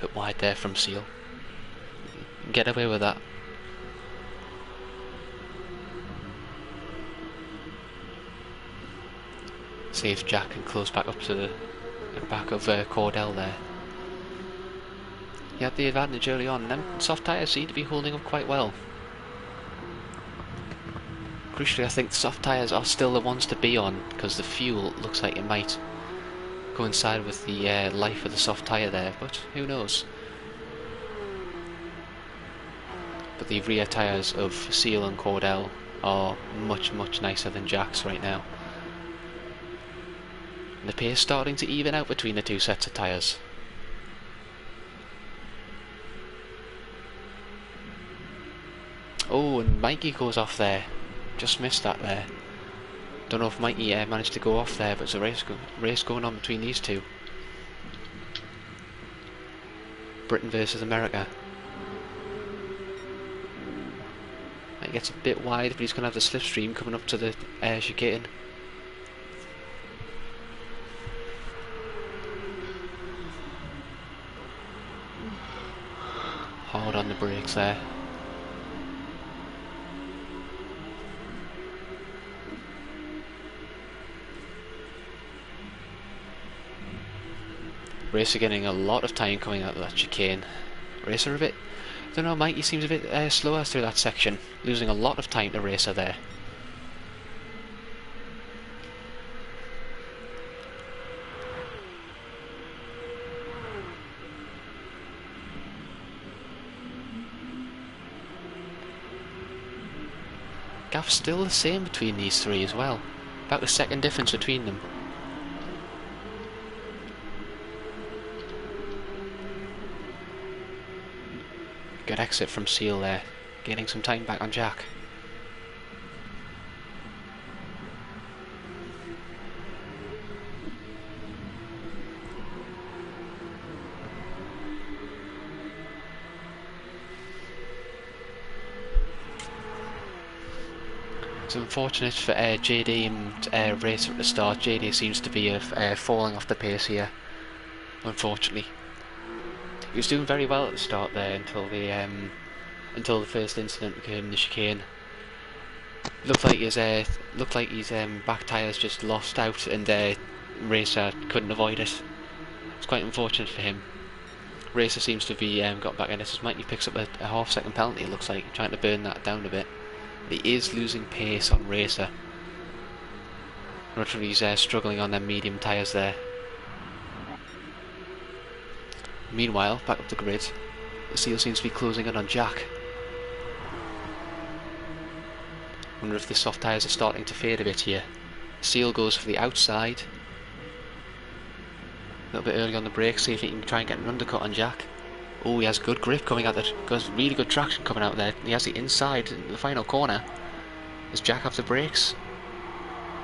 Bit wide there from Seal. Get away with that. See if Jack can close back up to the back of Cordell there. He had the advantage early on, and them soft tyres seem to be holding up quite well. Crucially, I think the soft tyres are still the ones to be on, because the fuel looks like it might coincide with the life of the soft tyre there, but who knows. But the rear tyres of Seal and Cordell are much nicer than Jack's right now. And the pace starting to even out between the two sets of tyres. Oh, and Mikey goes off there. Just missed that there. Don't know if Mikey managed to go off there, but there's a race going on between these two. Britain versus America. It gets a bit wide, but he's going to have the slipstream coming up to the chicane. Hard on the brakes there. Racer getting a lot of time coming out of that chicane. Racer a bit, I don't know, Mikey seems a bit slower through that section, losing a lot of time to Racer there. Gap's still the same between these three as well. About a second difference between them. Good exit from Seal there, gaining some time back on Jack. It's unfortunate for JD and Racer at the start. JD seems to be falling off the pace here, unfortunately. He was doing very well at the start there until the first incident became the chicane. Looked like his back tyres just lost out, and Racer couldn't avoid it. It's quite unfortunate for him. Racer seems to be got back in. This is Mikey picks up a half-second penalty. It looks like trying to burn that down a bit. He is losing pace on Racer. Literally, he's struggling on them medium tyres there. Meanwhile, back up the grid, the Seal seems to be closing in on Jack. Wonder if the soft tyres are starting to fade a bit here. Seal goes for the outside. A little bit early on the brakes, see if he can try and get an undercut on Jack. Oh, he has good grip coming out there. Got really good traction coming out there. He has the inside in the final corner. Does Jack have the brakes?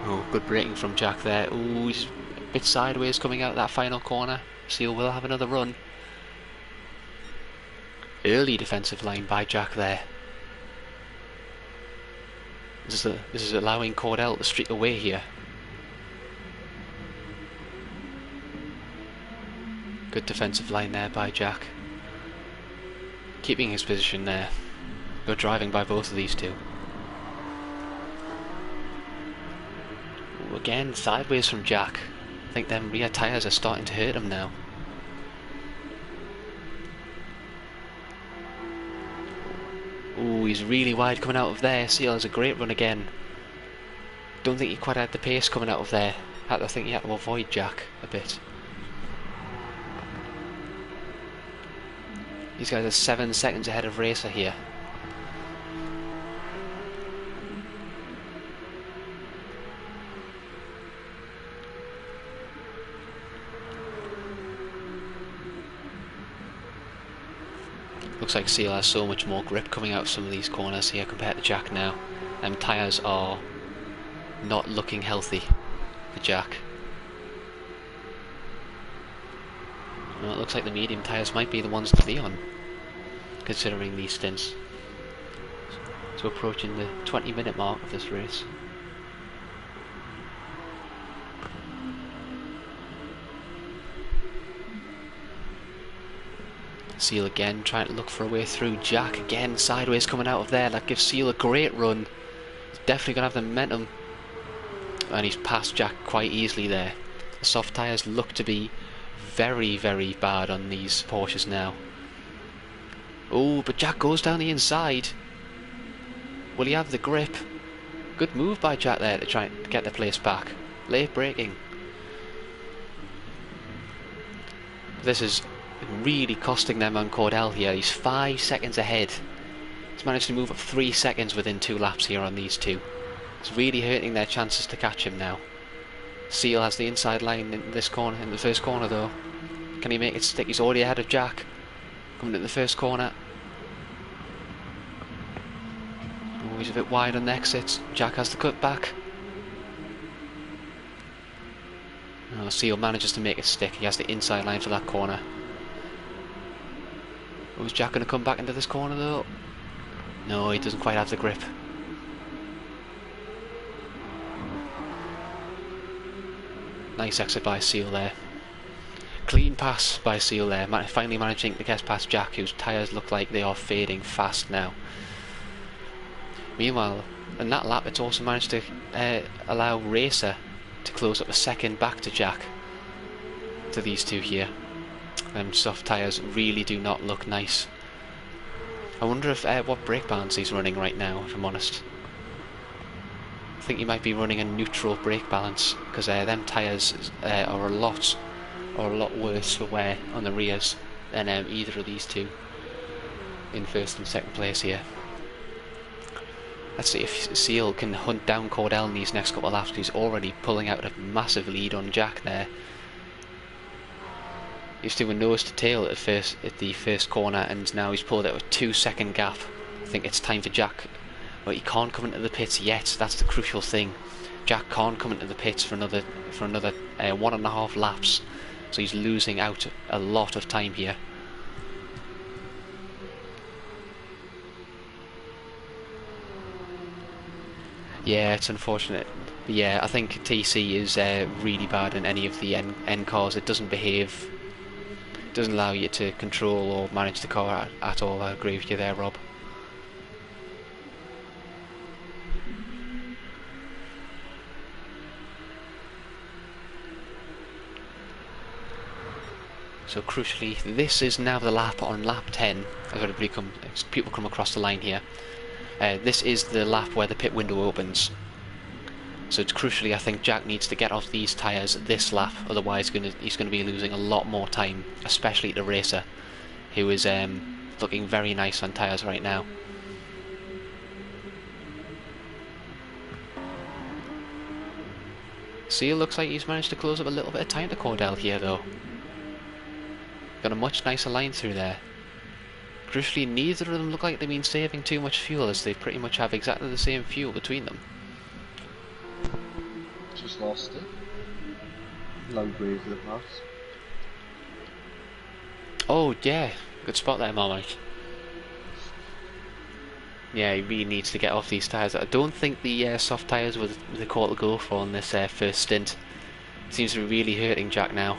Oh, good braking from Jack there. Oh, he's a bit sideways coming out that final corner. Seal will have another run. Early defensive line by Jack there. This is allowing Cordell to streak away here. Good defensive line there by Jack. Keeping his position there. Good driving by both of these two. Ooh, again, sideways from Jack. I think them rear tyres are starting to hurt him now. Ooh, he's really wide coming out of there. Seal has a great run again. Don't think he quite had the pace coming out of there. I think he had to avoid Jack a bit. These guys are 7 seconds ahead of Racer here. Looks like Seal has so much more grip coming out of some of these corners here compared to Jack now. Tyres are not looking healthy for Jack. Well, it looks like the medium tyres might be the ones to be on, considering these stints. So approaching the 20-minute mark of this race. Seal again trying to look for a way through. Jack again sideways coming out of there. That gives Seal a great run. He's definitely going to have the momentum. And he's passed Jack quite easily there. The soft tyres look to be very bad on these Porsches now. Oh, but Jack goes down the inside. Will he have the grip? Good move by Jack there to try and get the place back. Late braking. This is really costing them on Cordell here. He's 5 seconds ahead. He's managed to move up 3 seconds within 2 laps here on these two. It's really hurting their chances to catch him now. Seal has the inside line in this corner, in the first corner though. Can he make it stick? He's already ahead of Jack. Coming in the first corner. Oh, he's a bit wide on the exit. Jack has the cut back. Oh, Seal manages to make it stick. He has the inside line for that corner. Oh, is Jack going to come back into this corner though? No, he doesn't quite have the grip. Nice exit by Seal there. Clean pass by Seal there. Finally managing to get past Jack, whose tyres look like they are fading fast now. Meanwhile, in that lap, it's also managed to allow Racer to close up a second back to Jack. To these two here. Them soft tyres really do not look nice. I wonder if what brake balance he's running right now, if I'm honest. I think he might be running a neutral brake balance, because them tyres are a lot worse for wear on the rears than either of these two in first and second place here. Let's see if Seal can hunt down Cordell in these next couple of laps. He's already pulling out a massive lead on Jack there. He's doing nose to tail at the first corner, and now he's pulled out a 2-second gap. I think it's time for Jack. But he can't come into the pits yet. That's the crucial thing. Jack can't come into the pits for another 1.5 laps. So he's losing out a lot of time here. Yeah, it's unfortunate. But yeah, I think TC is really bad in any of the N cars. It doesn't behave, doesn't allow you to control or manage the car at all. I agree with you there, Rob. So crucially, this is now the lap on lap 10. As people come across the line here. This is the lap where the pit window opens. So it's crucially, I think Jack needs to get off these tyres this lap, otherwise he's going to be losing a lot more time, especially to Racer, who is looking very nice on tyres right now. Seal looks like he's managed to close up a little bit of time to Cordell here though. Got a much nicer line through there. Crucially, neither of them look like they've been saving too much fuel, as they pretty much have exactly the same fuel between them. Just lost it. Low grade for the pass. Oh yeah, good spot there, Marmite. Yeah, he really needs to get off these tyres. I don't think the soft tyres were the call to go for on this first stint. Seems to be really hurting Jack now.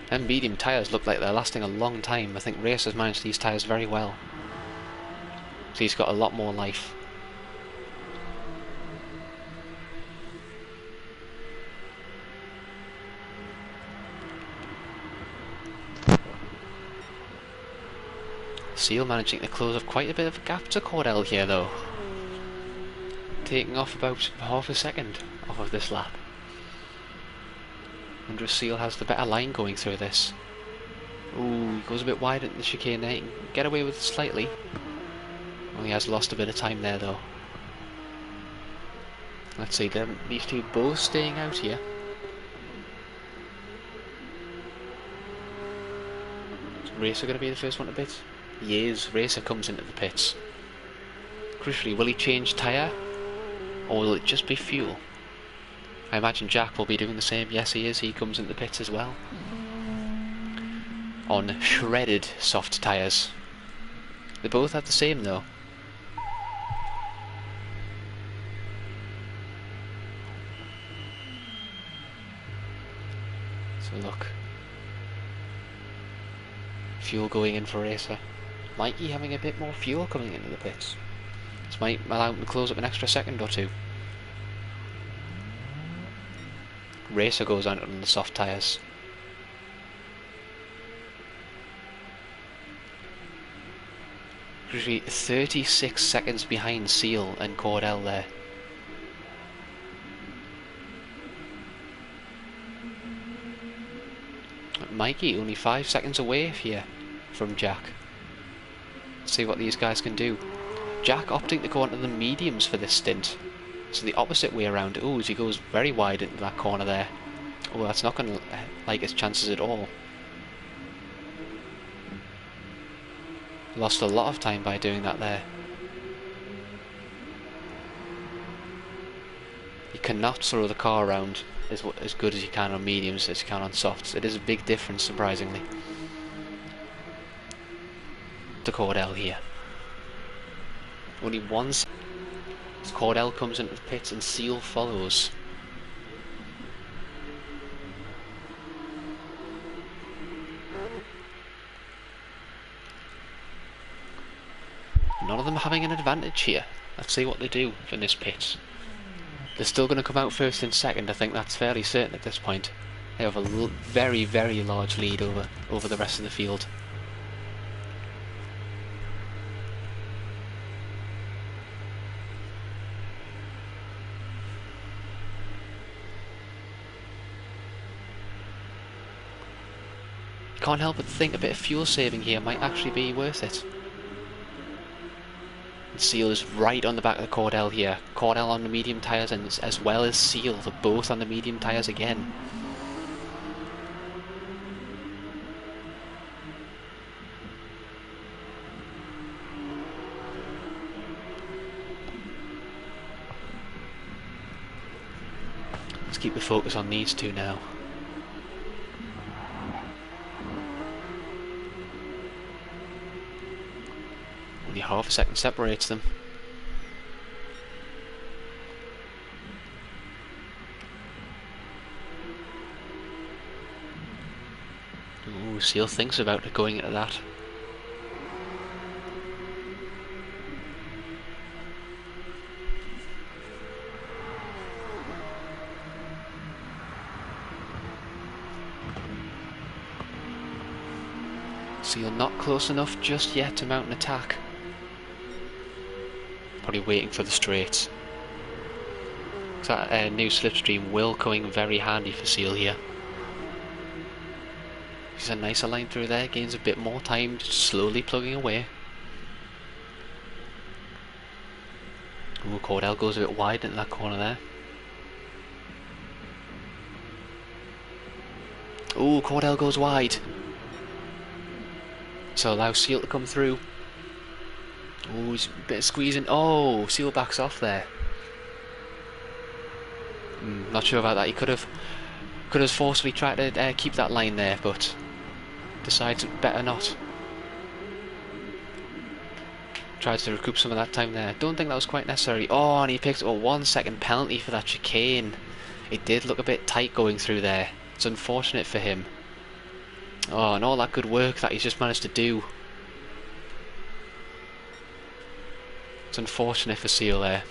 Them medium tyres look like they're lasting a long time. I think Racer's managed these tyres very well. So he's got a lot more life. Seal managing to close up quite a bit of a gap to Cordell here though. Taking off about half a second off of this lap. I wonder if Seal has the better line going through this. Ooh, he goes a bit wide at the chicane there. He can get away with it slightly. Well, he has lost a bit of time there though. Let's see, these two both staying out here. Is Racer going to be the first one to pit? He is. Racer comes into the pits. Crucially, will he change tyre? Or will it just be fuel? I imagine Jack will be doing the same. Yes, he is. He comes into the pits as well. On shredded soft tyres. They both have the same though. So look. Fuel going in for Racer. Mikey having a bit more fuel coming into the pits. This might allow him to close up an extra second or two. Racer goes on the soft tyres. Usually 36 seconds behind Seal and Cordell there. Mikey only 5 seconds away here from Jack. Let's see what these guys can do. Jack opting to go onto the mediums for this stint. So the opposite way around. Oh, as he goes very wide into that corner there. Oh, that's not going to like his chances at all. Lost a lot of time by doing that there. You cannot throw the car around as good as you can on mediums as you can on softs. It is a big difference, surprisingly. To Cordell here. Only once as Cordell comes into the pits and Seal follows. None of them having an advantage here. Let's see what they do in this pit. They're still going to come out first and second. I think that's fairly certain at this point. They have a very, very large lead over the rest of the field. Can't help but think a bit of fuel saving here might actually be worth it. And Seal is right on the back of the Cordell here. Cordell on the medium tyres and as well as Seal. They're both on the medium tyres again. Let's keep the focus on these two now. Only half a second separates them. Ooh, Seal thinks about going into that. Seal not close enough just yet to mount an attack. Probably waiting for the straights. So that new slipstream will come in very handy for Seal here. He's a nicer line through there, gains a bit more time, just slowly plugging away. Ooh, Cordell goes a bit wide into that corner there. Ooh, Cordell goes wide. So allow Seal to come through. Oh, he's a bit of squeezing. Oh, Seal backs off there. Not sure about that. He could have forcefully tried to keep that line there, but decides better not. Tries to recoup some of that time there. Don't think that was quite necessary. Oh, and he picked up a 1 second penalty for that chicane. It did look a bit tight going through there. It's unfortunate for him. Oh, and all that good work that he's just managed to do. It's unfortunate for Seal there.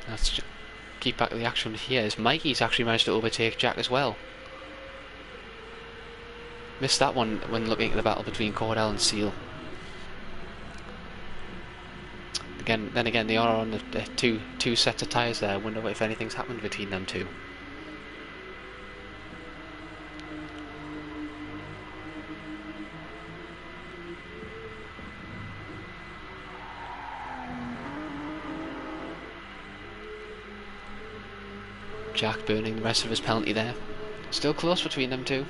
Let's keep back to the action here as Mikey's actually managed to overtake Jack as well. Missed that one when looking at the battle between Cordell and Seal. Then again, they are on the two sets of tyres there. I wonder if anything's happened between them two. Jack burning the rest of his penalty there. Still close between them two.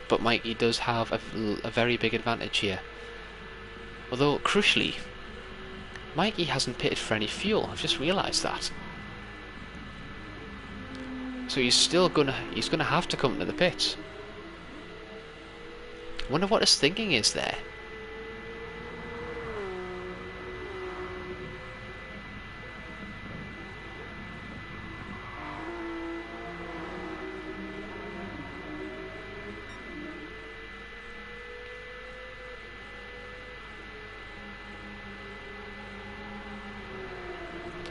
But Mikey does have a very big advantage here. Although, crucially, Mikey hasn't pitted for any fuel. I've just realised that. So he's gonna have to come to the pits. Wonder what his thinking is there.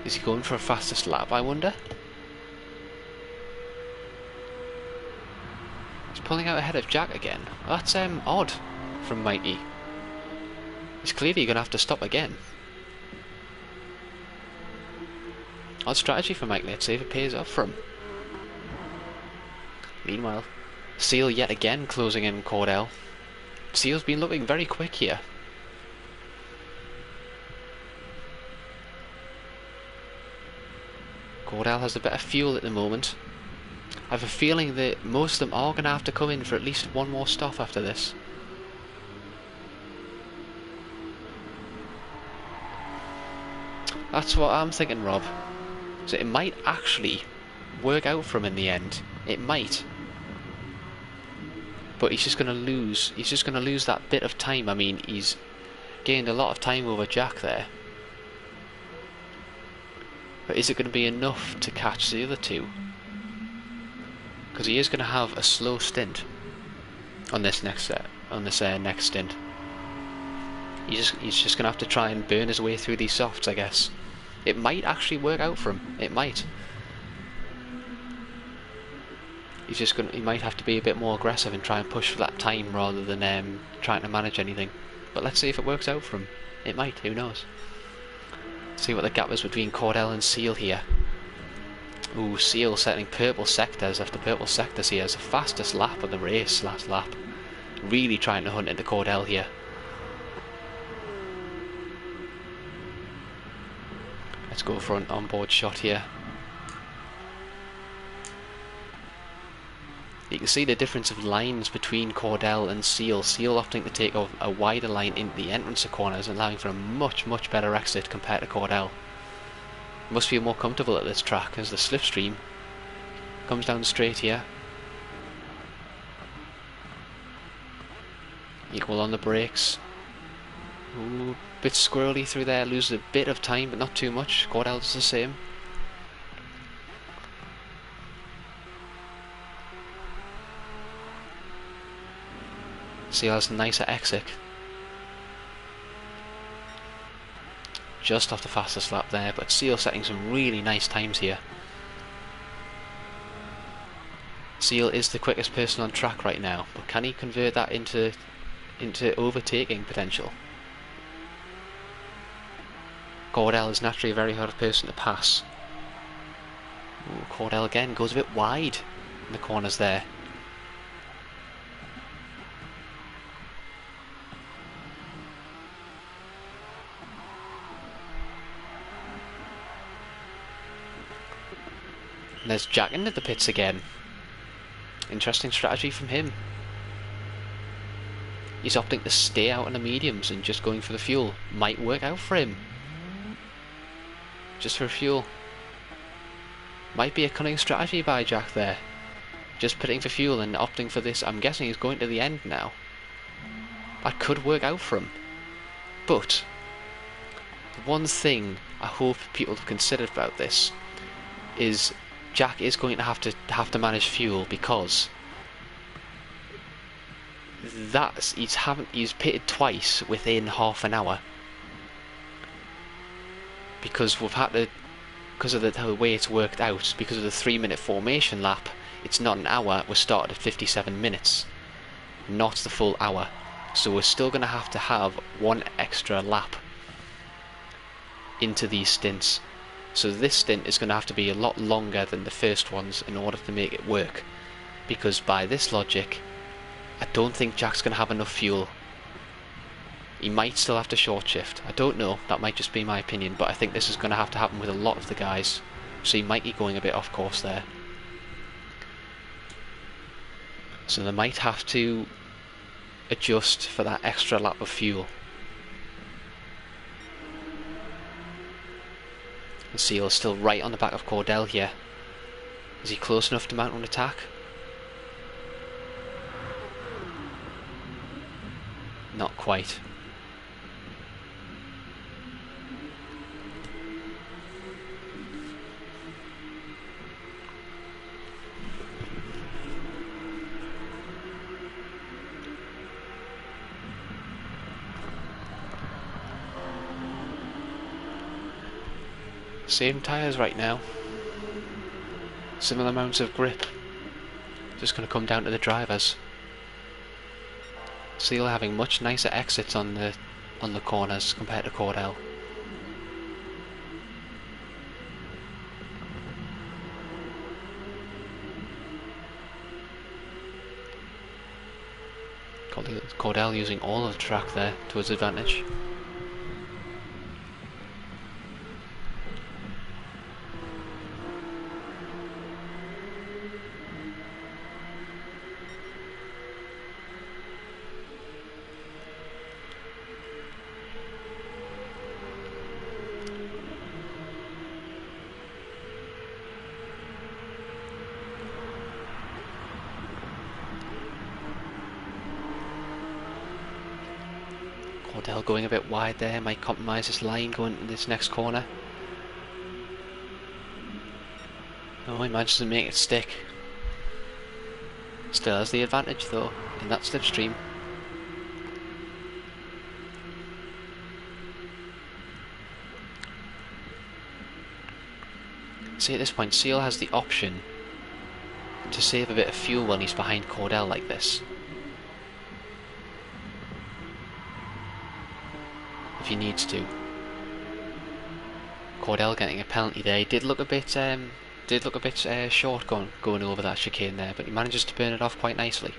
Is he going for a fastest lap, I wonder? He's pulling out ahead of Jack again. That's odd from Mikey. He's clearly going to have to stop again. Odd strategy for Mike. Let's see if it pays off for him. Meanwhile, Seal yet again closing in Cordell. Seal's been looking very quick here. Cordell has a bit of fuel at the moment. I have a feeling that most of them are going to have to come in for at least one more stop after this. That's what I'm thinking, Rob. So it might actually work out for him in the end. It might. But he's just going to lose. He's just going to lose that bit of time. I mean, he's gained a lot of time over Jack there. But is it going to be enough to catch the other two? Because he is going to have a slow stint on this next set. Next stint. He's just going to have to try and burn his way through these softs, I guess. It might actually work out for him. It might. He might have to be a bit more aggressive and try and push for that time rather than trying to manage anything. But let's see if it works out for him. It might. Who knows? See what the gap is between Cordell and Seal here. Ooh, Seal setting purple sectors after purple sectors here. It's the fastest lap of the race last lap. Really trying to hunt into Cordell here. Let's go for an onboard shot here. You can see the difference of lines between Cordell and Seal. Seal opting to take a wider line into the entrance of corners, allowing for a much better exit compared to Cordell. Must feel more comfortable at this track as the slipstream comes down straight here. Equal on the brakes. Ooh, bit squirrely through there, loses a bit of time but not too much. Cordell does the same. Seal has a nicer exit. Just off the fastest lap there, but Seal setting some really nice times here. Seal is the quickest person on track right now, but can he convert that into overtaking potential? Cordell is naturally a very hard person to pass. Ooh, Cordell again goes a bit wide in the corners there. And there's Jack into the pits again. Interesting strategy from him. He's opting to stay out on the mediums and just going for the fuel. Might work out for him. Just for fuel. Might be a cunning strategy by Jack there. Just putting for fuel and opting for this. I'm guessing he's going to the end now. That could work out for him. But the one thing I hope people have considered about this is Jack is going to have to manage fuel, because he's pitted twice within half an hour, because we've had to, because of the way it's worked out, because of the 3-minute formation lap. It's not an hour. We started at 57 minutes, not the full hour. So we're still going to have one extra lap into these stints. So this stint is going to have to be a lot longer than the first ones in order to make it work. Because by this logic, I don't think Jack's going to have enough fuel. He might still have to short shift. I don't know. That might just be my opinion. But I think this is going to happen with a lot of the guys. So he might be going a bit off course there. So they might have to adjust for that extra lap of fuel. And Seal is still right on the back of Cordell here. Is he close enough to mount an attack? not quite. Same tyres right now. Similar amounts of grip. Just going to come down to the drivers. Seal having much nicer exits on the corners compared to Cordell. Cordell using all of the track there to his advantage. Cordell going a bit wide there, might compromise this line going into this next corner. Oh, he manages to make it stick. Still has the advantage though, in that slipstream. See, at this point, Seal has the option to save a bit of fuel when he's behind Cordell like this. If he needs to. Cordell getting a penalty there. He did look a bit short going over that chicane there, but he manages to burn it off quite nicely.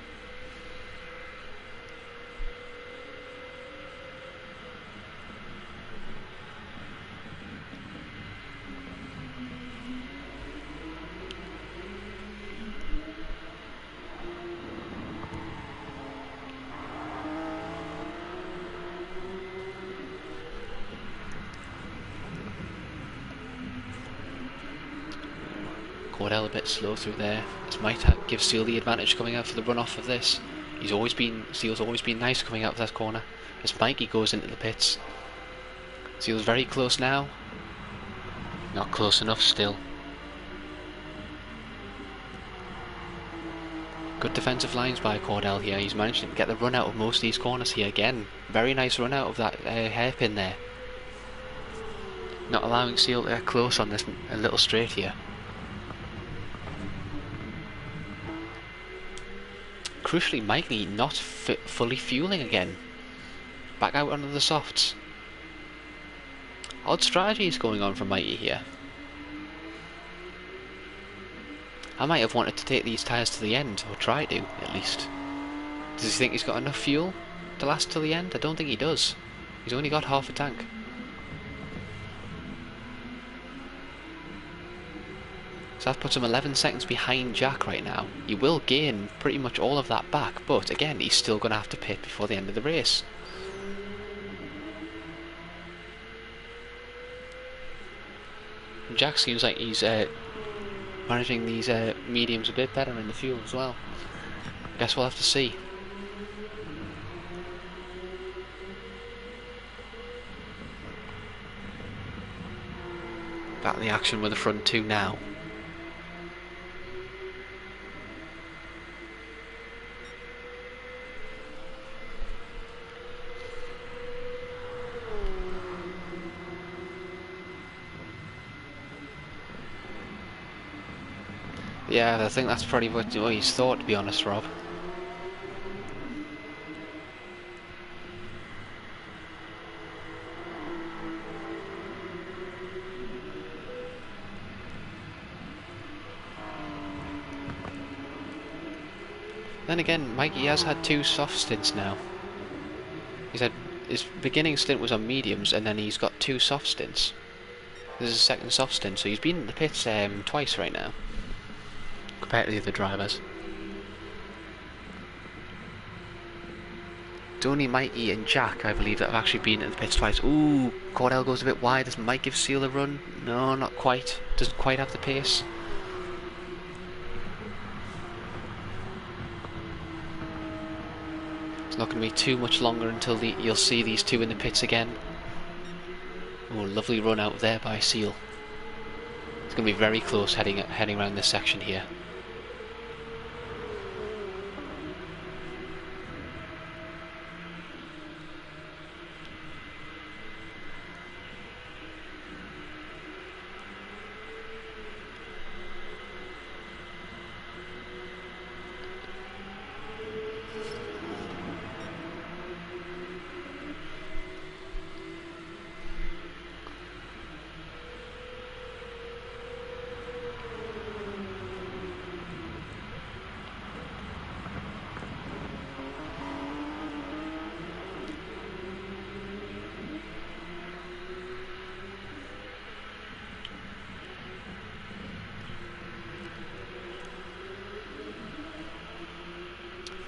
Cordell a bit slow through there. This might give Seal the advantage coming out for the runoff of this. Seal's always been nice coming out of that corner. As Mikey goes into the pits. Seal's very close now. Not close enough still. Good defensive lines by Cordell here. He's managed to get the run out of most of these corners here again. Very nice run out of that hairpin there. Not allowing Seal to get close on this little straight here. Crucially, Mikey not fully fueling again. Back out onto the softs. Odd strategies going on from Mikey here. I might have wanted to take these tyres to the end, or try to, at least. Does he think he's got enough fuel to last till the end? I don't think he does. He's only got half a tank. So that puts him 11 seconds behind Jack right now. He will gain pretty much all of that back, but again, he's still going to have to pit before the end of the race. Jack seems like he's managing these mediums a bit better in the fuel as well. Guess we'll have to see. Back in the action with the front two now. Yeah, I think that's probably what he's thought, to be honest, Rob. Then again, Mikey has had 2 soft stints now. He's had his beginning stint was on mediums, and then he's got 2 soft stints. This is his second soft stint, so he's been in the pits twice right now, compared to the other drivers. It's only Mikey and Jack, I believe, that have actually been in the pits twice. Ooh, Cordell goes a bit wide. Does Mike give Seal a run? No, not quite. Doesn't quite have the pace. not going to be too much longer until you'll see these two in the pits again. Oh, lovely run out there by Seal. It's going to be very close heading around this section here.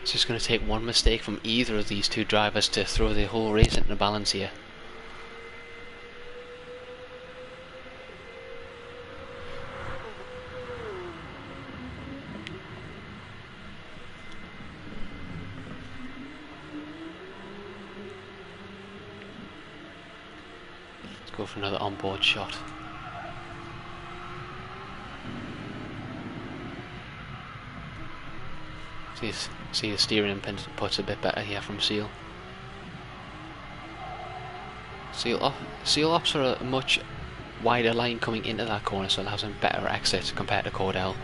It's just going to take one mistake from either of these two drivers to throw the whole race into the balance here. Let's go for another onboard shot. See the steering inputs a bit better here from Seal. Seal opts for a much wider line coming into that corner, so it allows him better exit compared to Cordell.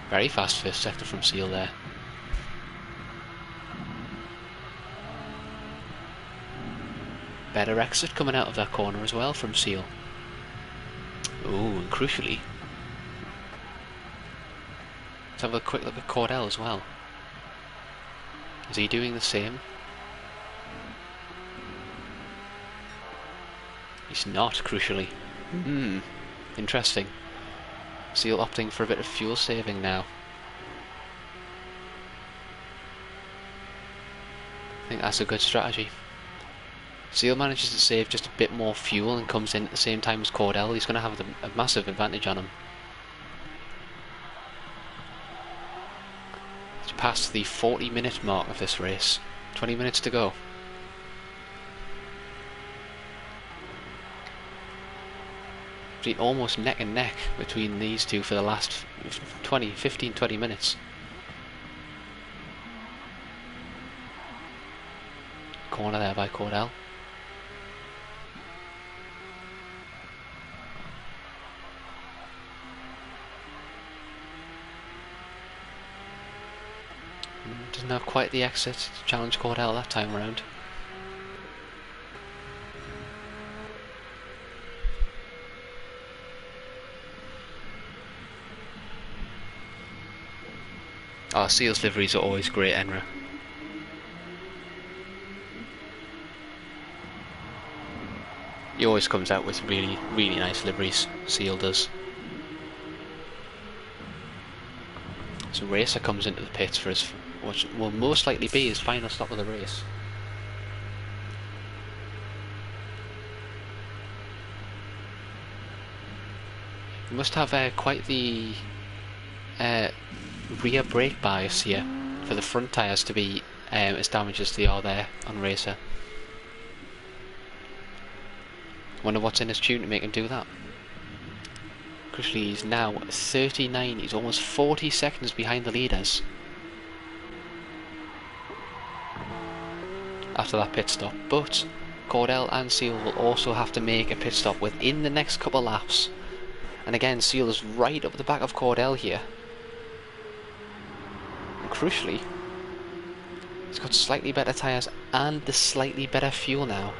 Very fast first sector from Seal there. Better exit coming out of that corner as well from Seal. Ooh, and crucially, let's have a quick look at Cordell as well. Is he doing the same? He's not, crucially. Interesting. Seal opting for a bit of fuel saving now. I think that's a good strategy. Seal manages to save just a bit more fuel and comes in at the same time as Cordell. He's going to have a massive advantage on him. He's past the 40-minute mark of this race. 20 minutes to go. Been almost neck and neck between these two for the last 15-20 minutes. Corner there by Cordell. Doesn't have quite the exit to challenge Cordell that time around. Oh, Seal's liveries are always great, Enra. He always comes out with really, really nice liveries. Seal does. So Racer comes into the pits for his, what will most likely be his final stop of the race. He must have quite the rear brake bias here for the front tyres to be as damaged as they are there on Racer. Wonder what's in his tune to make him do that. Crucially, he's now 39, he's almost 40 seconds behind the leaders after that pit stop, but Cordell and Seal will also have to make a pit stop within the next couple laps, and again Seal is right up the back of Cordell here, and crucially he's got slightly better tyres and the slightly better fuel now.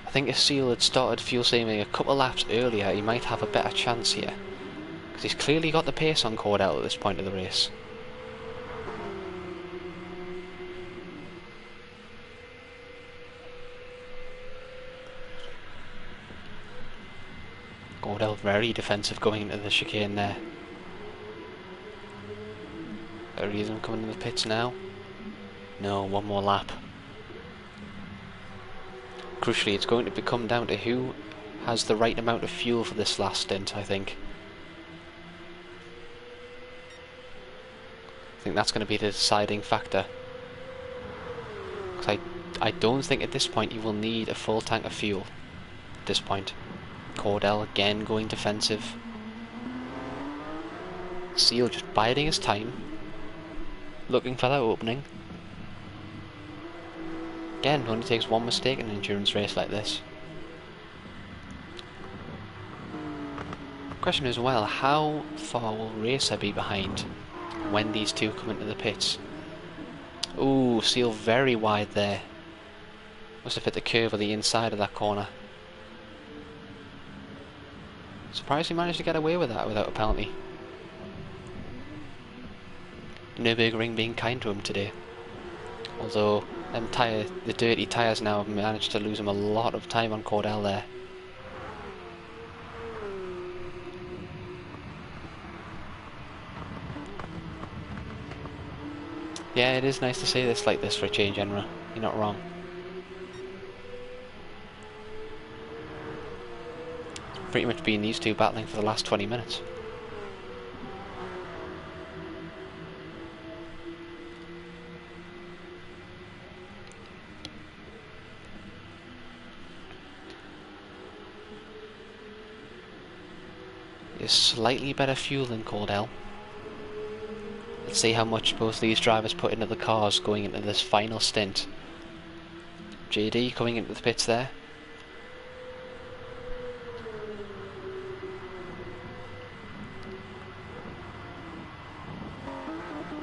I think if Seal had started fuel saving a couple laps earlier, he might have a better chance here, because he's clearly got the pace on Cordell at this point of the race. Cordell very defensive going into the chicane there. Are either of them coming in the pits now? No, one more lap. crucially, it's going to come down to who has the right amount of fuel for this last stint, I think. I think that's going to be the deciding factor. 'Cause I don't think at this point you will need a full tank of fuel. At this point. Cordell again going defensive. Seal just biding his time. Looking for that opening. Again, it only takes one mistake in an endurance race like this. Question as well, how far will Racer be behind when these two come into the pits? Ooh, Seal very wide there. Must have hit the curve on the inside of that corner. Surprised he managed to get away with that without a penalty. Nurburgring being kind to him today. Although the dirty tyres now have managed to lose him a lot of time on Cordell there. Yeah, it is nice to see this like this for a change, Enra. You're not wrong. Pretty much been these two battling for the last 20 minutes. Is slightly better fuel than Cordell. Let's see how much both these drivers put into the cars going into this final stint. JD coming into the pits there.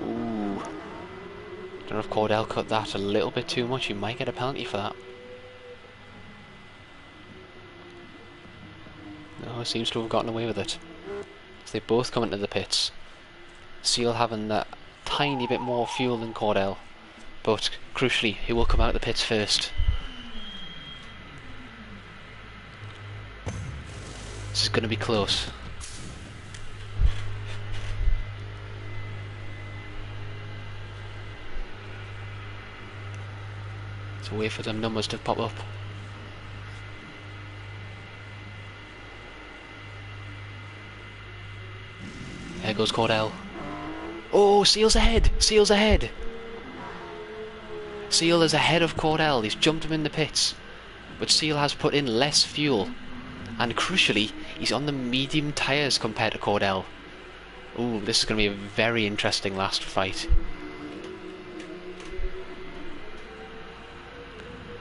Ooh. Don't know if Cordell cut that a little bit too much. He might get a penalty for that. No, seems to have gotten away with it. So they both come into the pits. Seal having that tiny bit more fuel than Cordell, but crucially, he will come out of the pits first. This is going to be close. So wait for them numbers to pop up. There goes Cordell. Oh, Seal's ahead! Seal's ahead! Seal is ahead of Cordell. He's jumped him in the pits. But Seal has put in less fuel. And crucially, he's on the medium tyres compared to Cordell. Ooh, this is going to be a very interesting last fight.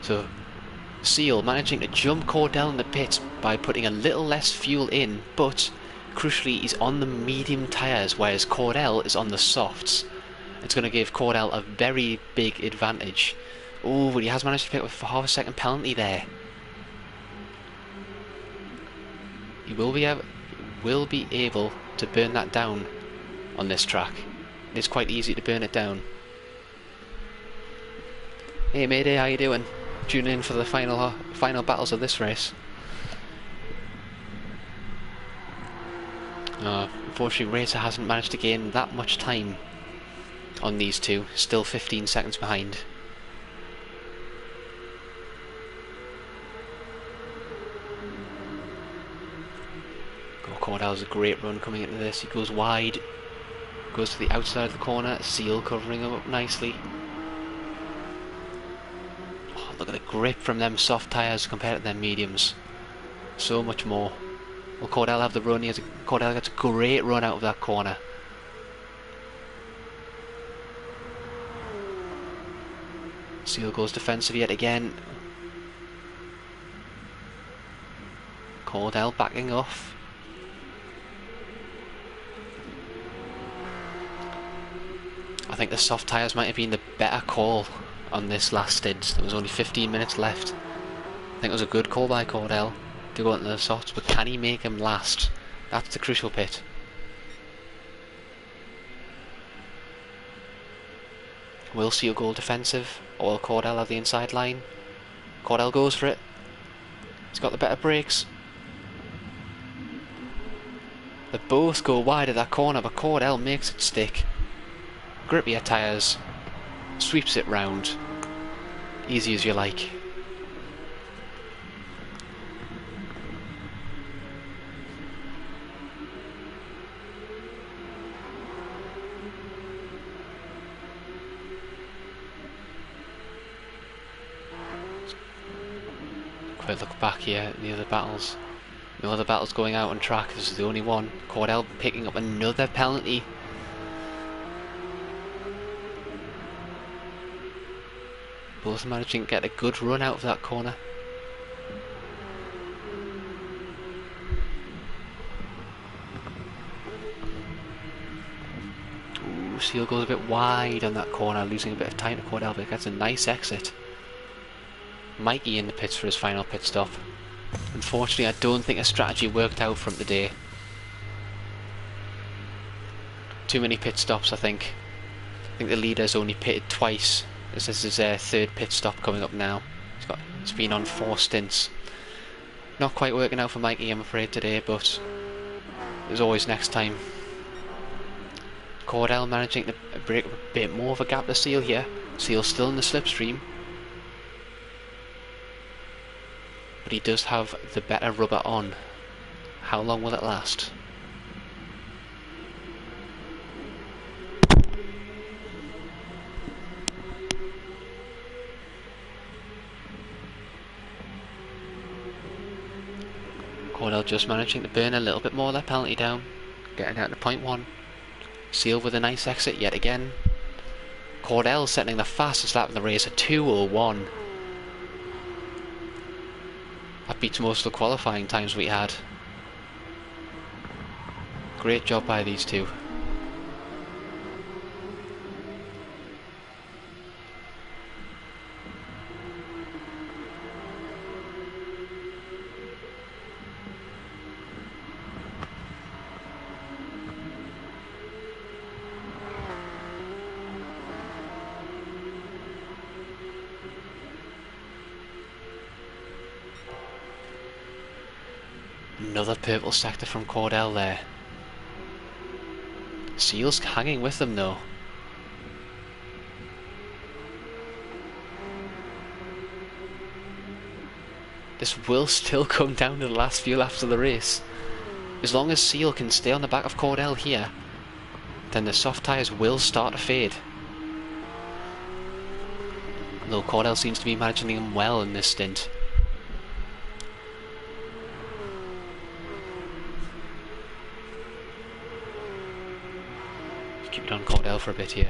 So, Seal managing to jump Cordell in the pits by putting a little less fuel in, but crucially, he's on the medium tyres, whereas Cordell is on the softs. It's going to give Cordell a very big advantage. Oh, but he has managed to pick up a half a second penalty there. He will be able to burn that down on this track. It's quite easy to burn it down. Hey Mayday, how you doing? Tuning in for the final battles of this race. Unfortunately, Racer hasn't managed to gain that much time on these two, still 15 seconds behind. Cordell's a great run coming into this. He goes wide, goes to the outside of the corner, Seal covering him up nicely. Oh, look at the grip from them soft tyres compared to them mediums. So much more. Will Cordell have the run? Cordell gets a great run out of that corner. Seal goes defensive yet again. Cordell backing off. I think the soft tyres might have been the better call on this last stint. There was only 15 minutes left. I think it was a good call by Cordell to go into the softs, but can he make him last? That's the crucial bit. Will Seal go defensive, or will Cordell have the inside line? Cordell goes for it. He's got the better brakes. They both go wide of that corner, but Cordell makes it stick. Grippier tyres, sweeps it round. Easy as you like. quick look back here at the other battles. No other battles going out on track. This is the only one. Cordell picking up another penalty. Both managing to get a good run out of that corner. Ooh, Seal goes a bit wide on that corner, losing a bit of time to Cordell, but gets a nice exit. Mikey in the pits for his final pit stop. Unfortunately, I don't think a strategy worked out for him today. Too many pit stops, I think. I think the leader's only pitted twice. This is his third pit stop coming up now. He's been on 4 stints. Not quite working out for Mikey, I'm afraid, today, but there's always next time. Cordell managing to break a bit more of a gap to Seal here. Seal's still in the slipstream, but he does have the better rubber on. How long will it last? Cordell just managing to burn a little bit more of that penalty down, getting out to point 1. Seal with a nice exit yet again. Cordell setting the fastest lap in the race, a 2:01. That beats most of the qualifying times we had. Great job by these two. Another purple sector from Cordell there. Seal's hanging with them though. This will still come down to the last few laps of the race. As long as Seal can stay on the back of Cordell here, then the soft tyres will start to fade. Though Cordell seems to be managing them well in this stint. Keep it on Cordell for a bit here.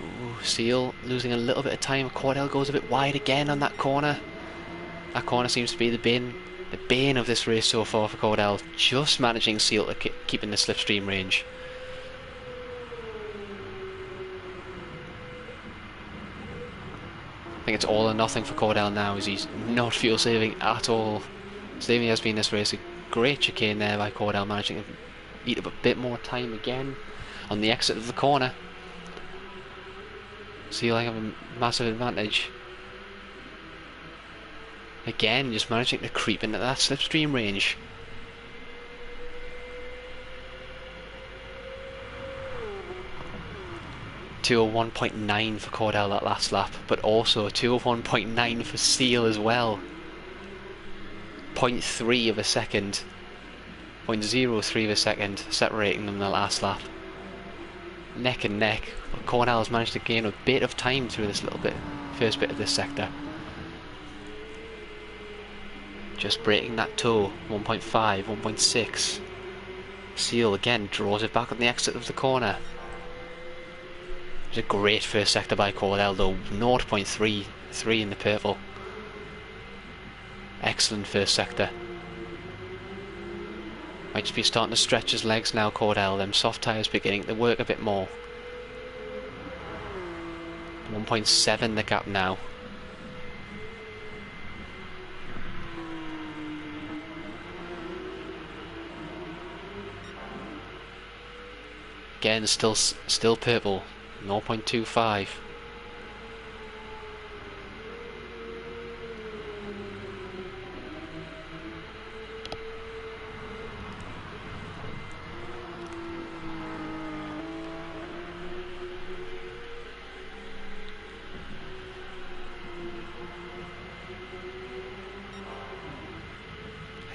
Ooh, Seal losing a little bit of time. Cordell goes a bit wide again on that corner. That corner seems to be the bane of this race so far for Cordell. Just managing Seal to keep in the slipstream range. I think it's all or nothing for Cordell now, as he's not fuel saving at all. Saving has been this race. A great chicane there by Cordell, managing to eat up a bit more time again on the exit of the corner. Seal have a massive advantage. Again, just managing to creep into that slipstream range. .201.9 for Cordell that last lap, but also 201.9 for Seal as well. 0.3 of a second, 0.03 of a second separating them the last lap. Neck and neck, but Cordell has managed to gain a bit of time through this first bit of this sector. Just breaking that toe, 1.5, 1.6. Seal again draws it back on the exit of the corner. It's a great first sector by Cordell though, 0.33 in the purple. Excellent first sector. Might just be starting to stretch his legs now, Cordell. Them soft tyres beginning to work a bit more. 1.7 the gap now. Again, still purple. 0.25.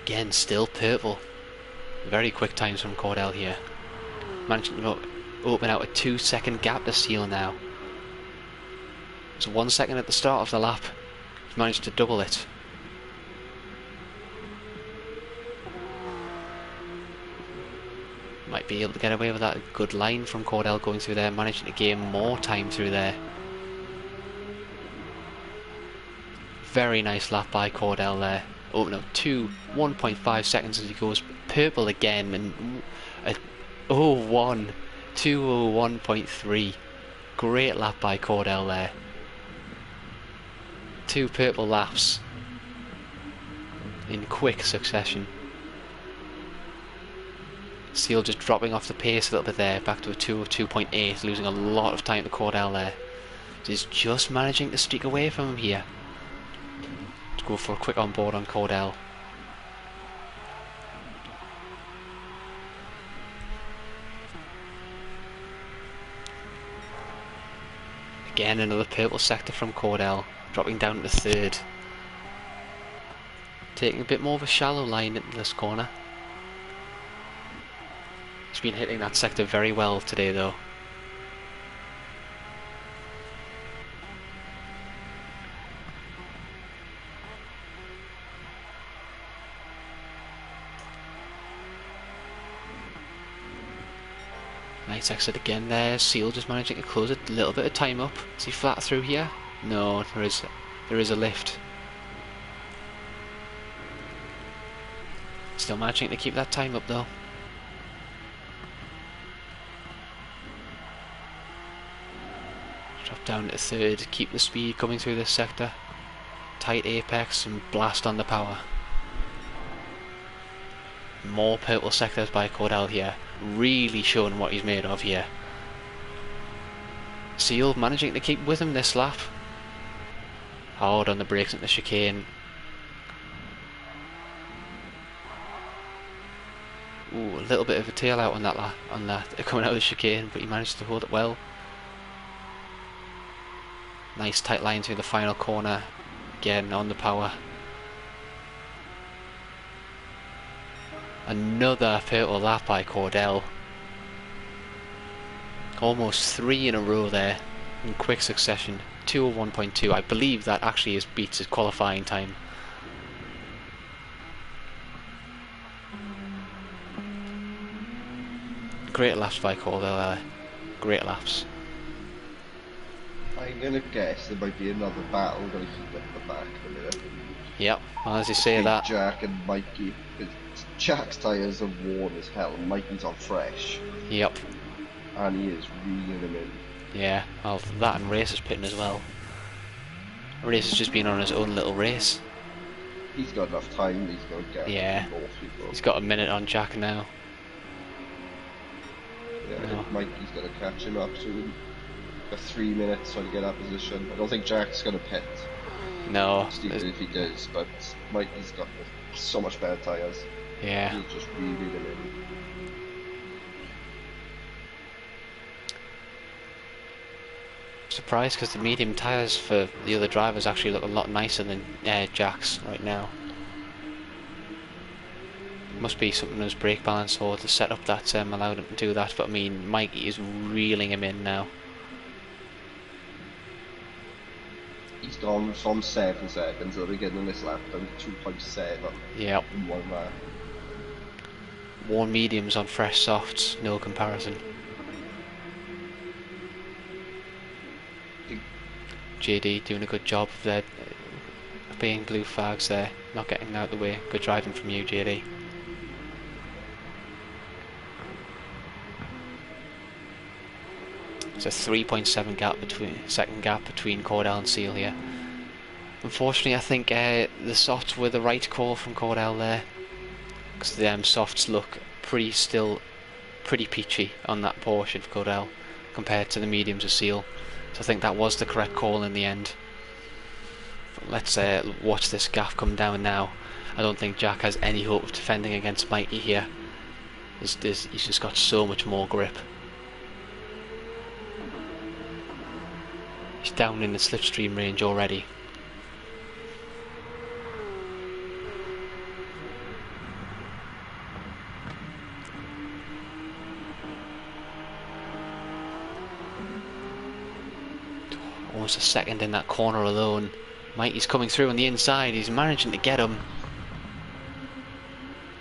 Again, still purple. Very quick times from Cordell here. Managing to open out a 2-second gap to Seal now. It's 1 second at the start of the lap. He's managed to double it. Might be able to get away with that. Good line from Cordell going through there, managing to gain more time through there. Very nice lap by Cordell there. Open up 1.5 seconds as he goes purple again, and a 2:01.3. Great lap by Cordell there. 2 purple laps in quick succession. Seal just dropping off the pace a little bit there, back to a 2:02.8, losing a lot of time to Cordell there. He's just managing to streak away from him here. To go for a quick on board on Cordell. Again, another purple sector from Cordell, dropping down to 3rd. Taking a bit more of a shallow line into this corner. He's been hitting that sector very well today though. Nice exit again there. Seal just managing to close a little bit of time up. Is he flat through here? No, there is a lift. Still managing to keep that time up though. Drop down to 3rd, keep the speed coming through this sector. Tight apex and blast on the power. More purple sectors by Cordell here. Really showing what he's made of here. Seal managing to keep with him this lap. Hard on the brakes at the chicane. Ooh, a little bit of a tail out on that coming out of the chicane, but he managed to hold it well. Nice tight line through the final corner. Again on the power. Another purple lap by Cordell. Almost 3 in a row there in quick succession. 2:01.2. I believe that actually beats his qualifying time. Great laps by Cordell. Great laps. I'm gonna guess there might be another battle going to heat up the back in a minute. Yep, well, as you say Between that. Jack and Mikey. Jack's tyres are worn as hell, and Mikey's on fresh. Yep. And he is reeling them in. Yeah, well, that and Race is pitting as well. Race has just been on his own little race. He's got enough time, he's going to get most people. He's got a minute on Jack now. Yeah, I think Mikey's going to catch him up soon. Got 3 minutes trying to get that position. I don't think Jack's going to pit. No. Even if he does, but Mikey's got so much better tyres. Yeah. He'll just reel them in. Surprised because the medium tyres for the other drivers actually look a lot nicer than Jack's right now. Must be something in his brake balance or the setup that allowed him to do that, but I mean Mikey is reeling him in now. He's gone from 7 seconds at the beginning of this lap down to 2.7 Yep. in 1 lap. Worn mediums on fresh softs, no comparison. JD doing a good job of their being blue flags there, not getting out of the way. Good driving from you, JD. It's a 3.7 second gap between Cordell and Seal here. Unfortunately, I think the softs were the right call from Cordell there, because the softs look pretty peachy on that Porsche of Cordell compared to the mediums of Seal. So I think that was the correct call in the end. But let's watch this gaff come down now. I don't think Jack has any hope of defending against Mikey here. He's just got so much more grip. He's down in the slipstream range already. almost a second in that corner alone. Mikey's coming through on the inside, he's managing to get him.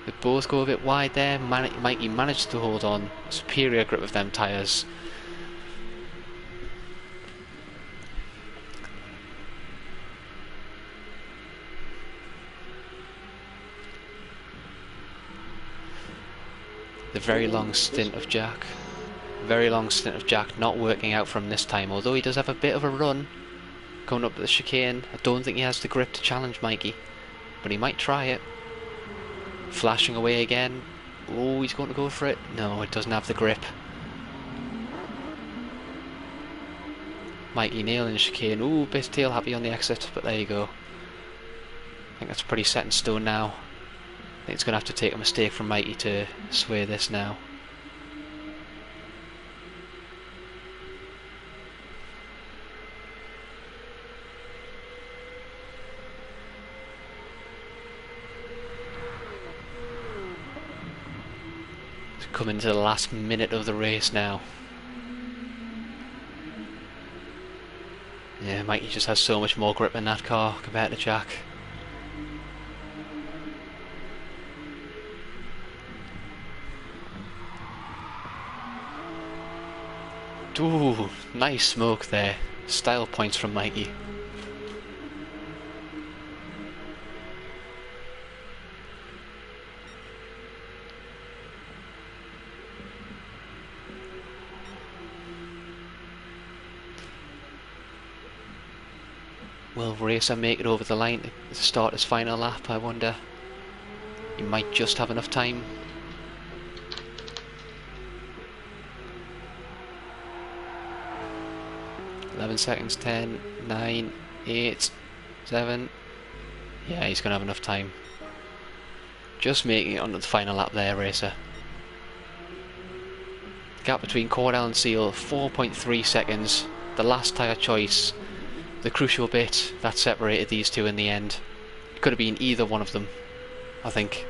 They both go a bit wide there. Mikey managed to hold on. Superior grip of them tyres. The very long stint of Jack. Very long stint of Jack not working out from this time, although he does have a bit of a run coming up the chicane. I don't think he has the grip to challenge Mikey, but he might try it. Flashing away again. Oh, he's going to go for it. No, it doesn't have the grip. Mikey nailing the chicane. Ooh, bit tail happy on the exit, but there you go. I think that's pretty set in stone now. I think it's going to have to take a mistake from Mikey to sway this now. Coming to the last minute of the race now. Yeah, Mikey just has so much more grip in that car compared to Jack. Ooh, nice smoke there. Style points from Mikey. Will Racer make it over the line to start his final lap, I wonder? He might just have enough time. Seconds, 10, 9, 8, 7. Yeah, he's going to have enough time. Just making it onto the final lap there, Racer. Gap between Cordell and Seal, 4.3 seconds. The last tyre choice, the crucial bit that separated these two in the end. It could have been either one of them, I think.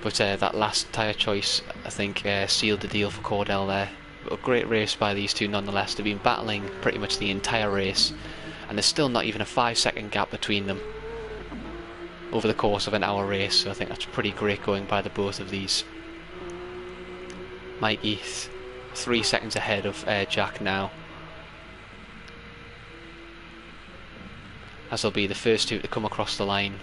But that last tyre choice, I think, sealed the deal for Cordell there. A great race by these two nonetheless. They've been battling pretty much the entire race, and there's still not even a 5-second gap between them over the course of an hour race, so I think that's pretty great going by the both of these. Mikey 3 seconds ahead of Jack now, as they'll be the first two to come across the line.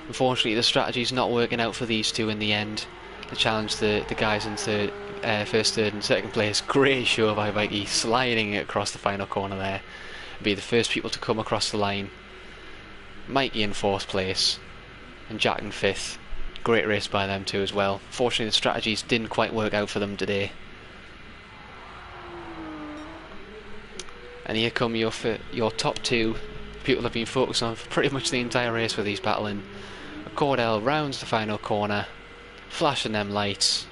Unfortunately, the strategy's not working out for these two in the end. To challenge the guys in first, third and second place. Great show by Mikey, sliding it across the final corner there. Be the first people to come across the line. Mikey in 4th place and Jack in 5th. Great race by them two as well. Fortunately, the strategies didn't quite work out for them today. And here come your top two people have been focused on for pretty much the entire race with these battling. Cordell rounds the final corner, flashing them lights,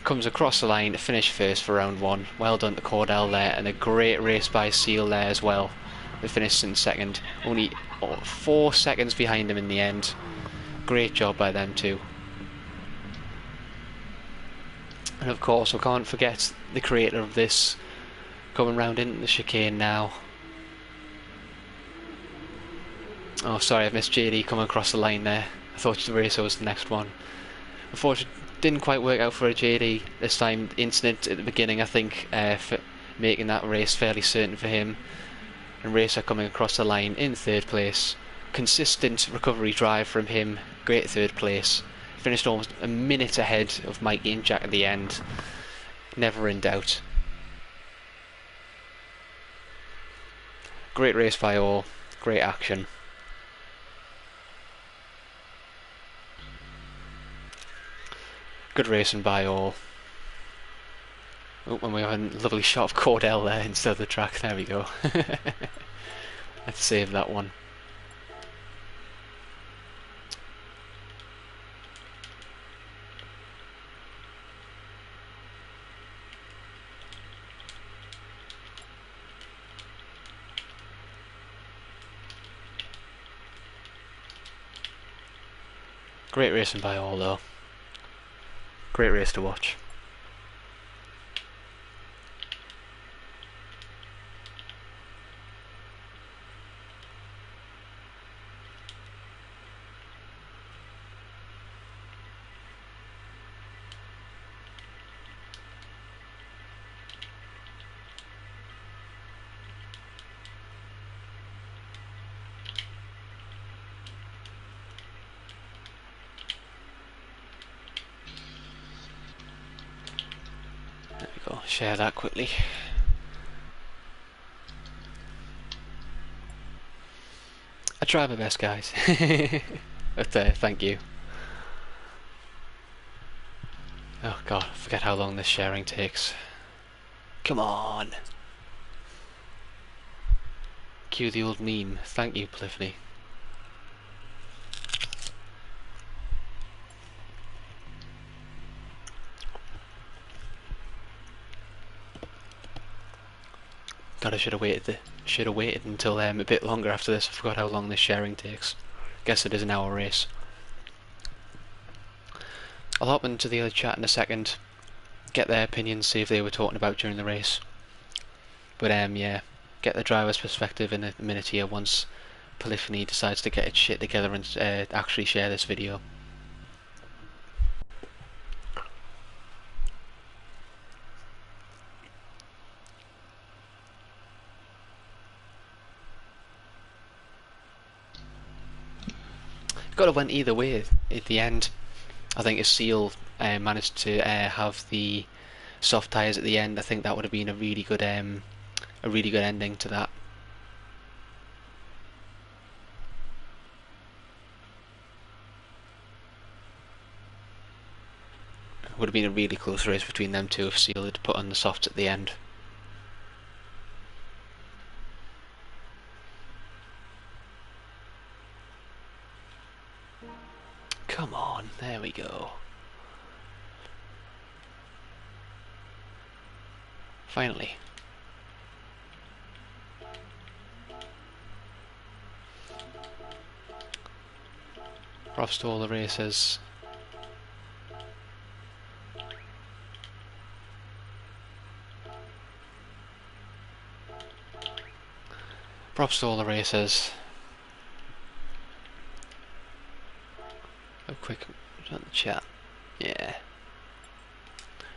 comes across the line to finish first for round 1. Well done to Cordell there, and a great race by Seal there as well. They finished in second, only 4 seconds behind him in the end. Great job by them too. And of course we can't forget the creator of this coming round into the chicane now. Oh, sorry, I've missed JD coming across the line there. I thought the racer was the next one. Unfortunately, didn't quite work out for a JD this time. Incident at the beginning, I think, for making that race fairly certain for him. And Racer coming across the line in 3rd place. Consistent recovery drive from him. Great 3rd place. Finished almost a minute ahead of Mikey and Jack at the end. Never in doubt. Great race by all. Great action. Good racing by all. Oh, and we have a lovely shot of Cordell there instead of the track. There we go. Let's save that one. Great racing by all though. Great race to watch. share that quickly. I try my best, guys. But thank you. Oh god, I forget how long this sharing takes. Come on! Cue the old meme. Thank you, Polyphony. God, I should have waited until a bit longer after this. I forgot how long this sharing takes. Guess it is an hour race. I'll hop into the other chat in a second, get their opinions, see if they were talking about during the race. But yeah, get the driver's perspective in a minute here once Polyphony decides to get its shit together and actually share this video. Could have went either way at the end. I think if Seal managed to have the soft tyres at the end, I think that would have been a really good ending to that. It would have been a really close race between them two if Seal had put on the softs at the end. Come on, there we go. Finally. Props to all the racers. Props to all the racers. A quick on the chat. Yeah.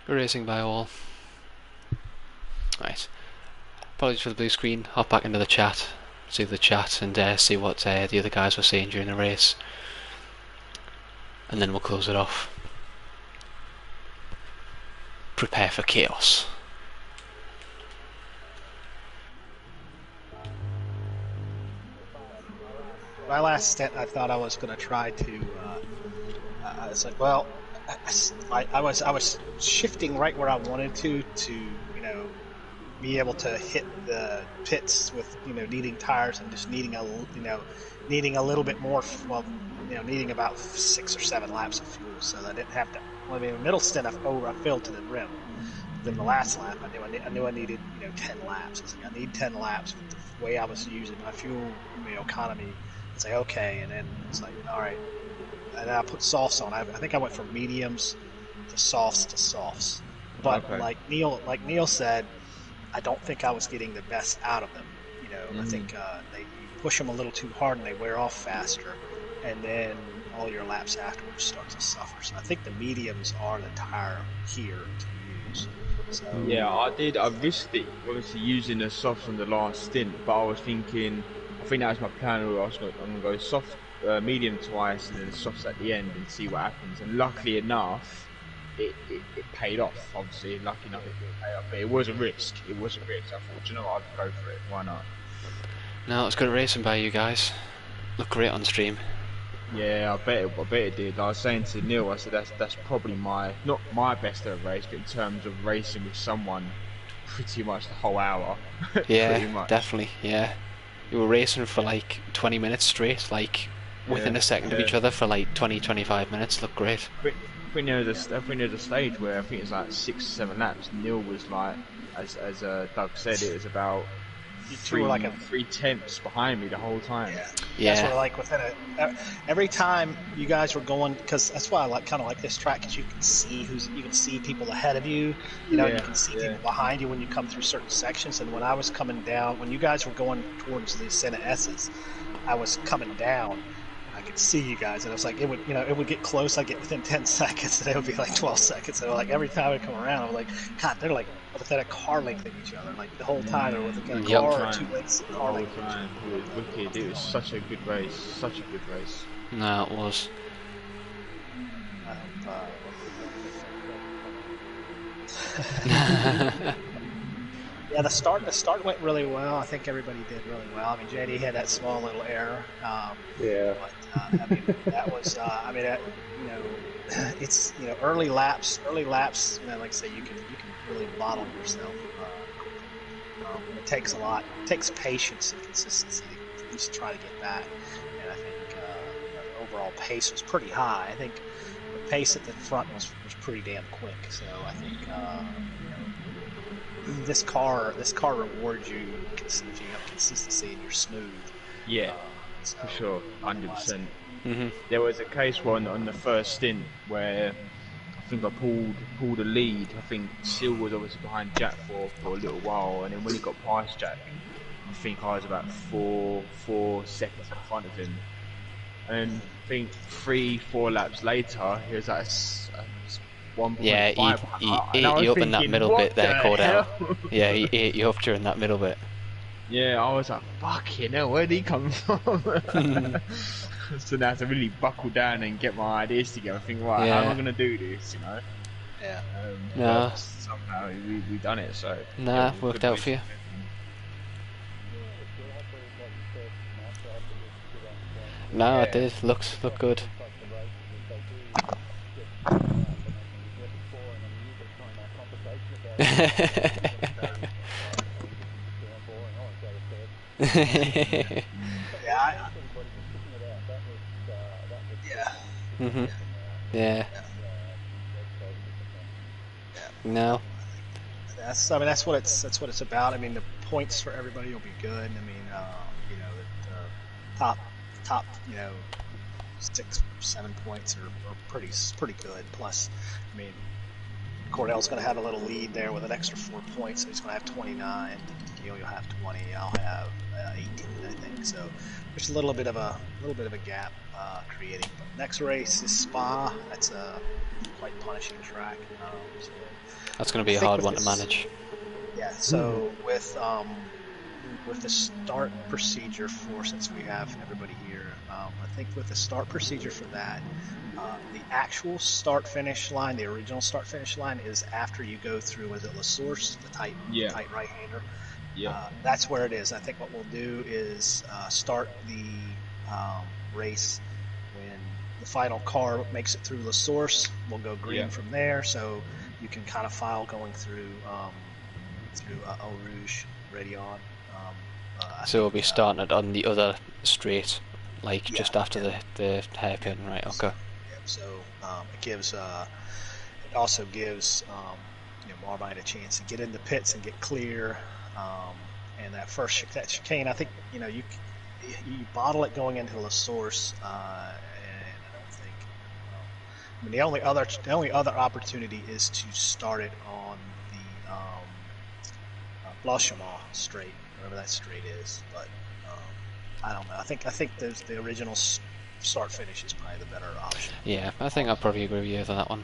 Racing by all. Right. Apologies for the blue screen. Hop back into the chat, see the chat, and see what the other guys were saying during the race, and then we'll close it off. Prepare for chaos. My last stint, I thought I was going to try to. I was like, well, I was shifting right where I wanted to be able to hit the pits with needing tires and just needing a little bit more. Well, needing about 6 or 7 laps of fuel, so that I didn't have to. Well, I mean, middle stint, I filled to the rim. Then the last lap, I knew I needed 10 laps. I was like, I need 10 laps. But the way I was using my fuel economy, it's like okay, and then it's like all right, and then I put softs on. I think I went from mediums to softs. But Okay. like Neil said, I don't think I was getting the best out of them. I think you push them a little too hard and they wear off faster, and then all your laps afterwards start to suffer. So I think the mediums are the tire here to use. So Yeah, I did. I risked it, obviously using the softs on the last stint, but I was thinking, I think that was my plan. I'm going to go soft, medium twice, and then softs at the end and see what happens. And luckily enough, it paid off. Obviously, lucky enough it did pay off, but it was a risk. I thought, you know what, I'd go for it. Why not? No, it's good racing by you guys. Look great on stream. Yeah, I bet it did. I was saying to Neil, I said that's probably not my best ever race, but in terms of racing with someone, pretty much the whole hour. Yeah, pretty much. definitely. Yeah, you were racing for like 20 minutes straight, like within a second of each other for like 20-25 minutes. Looked great. We near the stage where I think it's like 6 or 7 laps. Neil was like, as Doug said, it was about three tenths behind me the whole time. Yeah. That's what I like within it. Every time you guys were going, because that's why I kind of like this track, because you can see people ahead of you. You can see people behind you when you come through certain sections. And when I was coming down, when you guys were going towards the Senna S's, I was coming down. I could see you guys, and it was like it would get close. I'd get within 10 seconds, and it would be like 12 seconds. And like every time I come around, I'm like, God, they're like within a car length of each other. Like the whole time, they're within a car or 2 lengths of car length. It was wicked. It was such a good race. No, it was. Yeah, the start went really well. I think everybody did really well. I mean, JD had that small little error. Yeah. But I mean, that was. I mean, you know, it's early laps. Early laps. Like I say, you can really bottle yourself quickly. And it takes a lot. It takes patience and consistency to at least try to get back. And I think the overall pace was pretty high. I think the pace at the front was pretty damn quick. So I think this car rewards you if you have consistency and you're smooth. Yeah, So, for sure, 100%. Mhm. There was a case on the first stint where I think I pulled a lead. I think Seal was obviously behind Jack for a little while, and then when he got past Jack, I think I was about four seconds in front of him. And I think 3-4 laps later, he was at 1.5. Yeah, he and I ate was you up in thinking, that middle what bit there, the Cordell. hell? Yeah, he ate you up during that middle bit. Yeah, I was like, fucking hell, where'd he come from? So now to really buckle down and get my ideas together, think, right, how am I going to do this, Yeah. No. But somehow we done it, so... Nah, yeah, worked out for you. No, it did. Look good. Yeah. Mhm. Yeah. No. That's what it's about. I mean, the points for everybody will be good. I mean, the top 6-7 points are pretty good. Plus, I mean, Cordell's going to have a little lead there with an extra 4 points, so he's going to have 29. You'll have 20. I'll have 18, I think. So there's a little bit of a gap creating. But next race is Spa. That's a quite punishing track. So That's going to be a hard one to manage. Yeah. So with the start procedure since we have everybody here, I think with the start procedure for that, the actual start-finish line, the original start-finish line, is after you go through, was it La Source, the tight right-hander? Yeah. That's where it is. I think what we'll do is start the race when the final car makes it through La Source. We'll go green from there, so you can kind of file going through Eau Rouge, Radion. So we'll be starting it on the other straight, like just after the hairpin, right? Okay. So it also gives Marmite a chance to get in the pits and get clear. And that chicane, I think you bottle it going into La Source, and I don't think. I mean, the only other opportunity is to start it on the Blanchiment straight, whatever that straight is. But I don't know. I think the original start finish is probably the better option. Yeah, I think I'll probably agree with you on that one.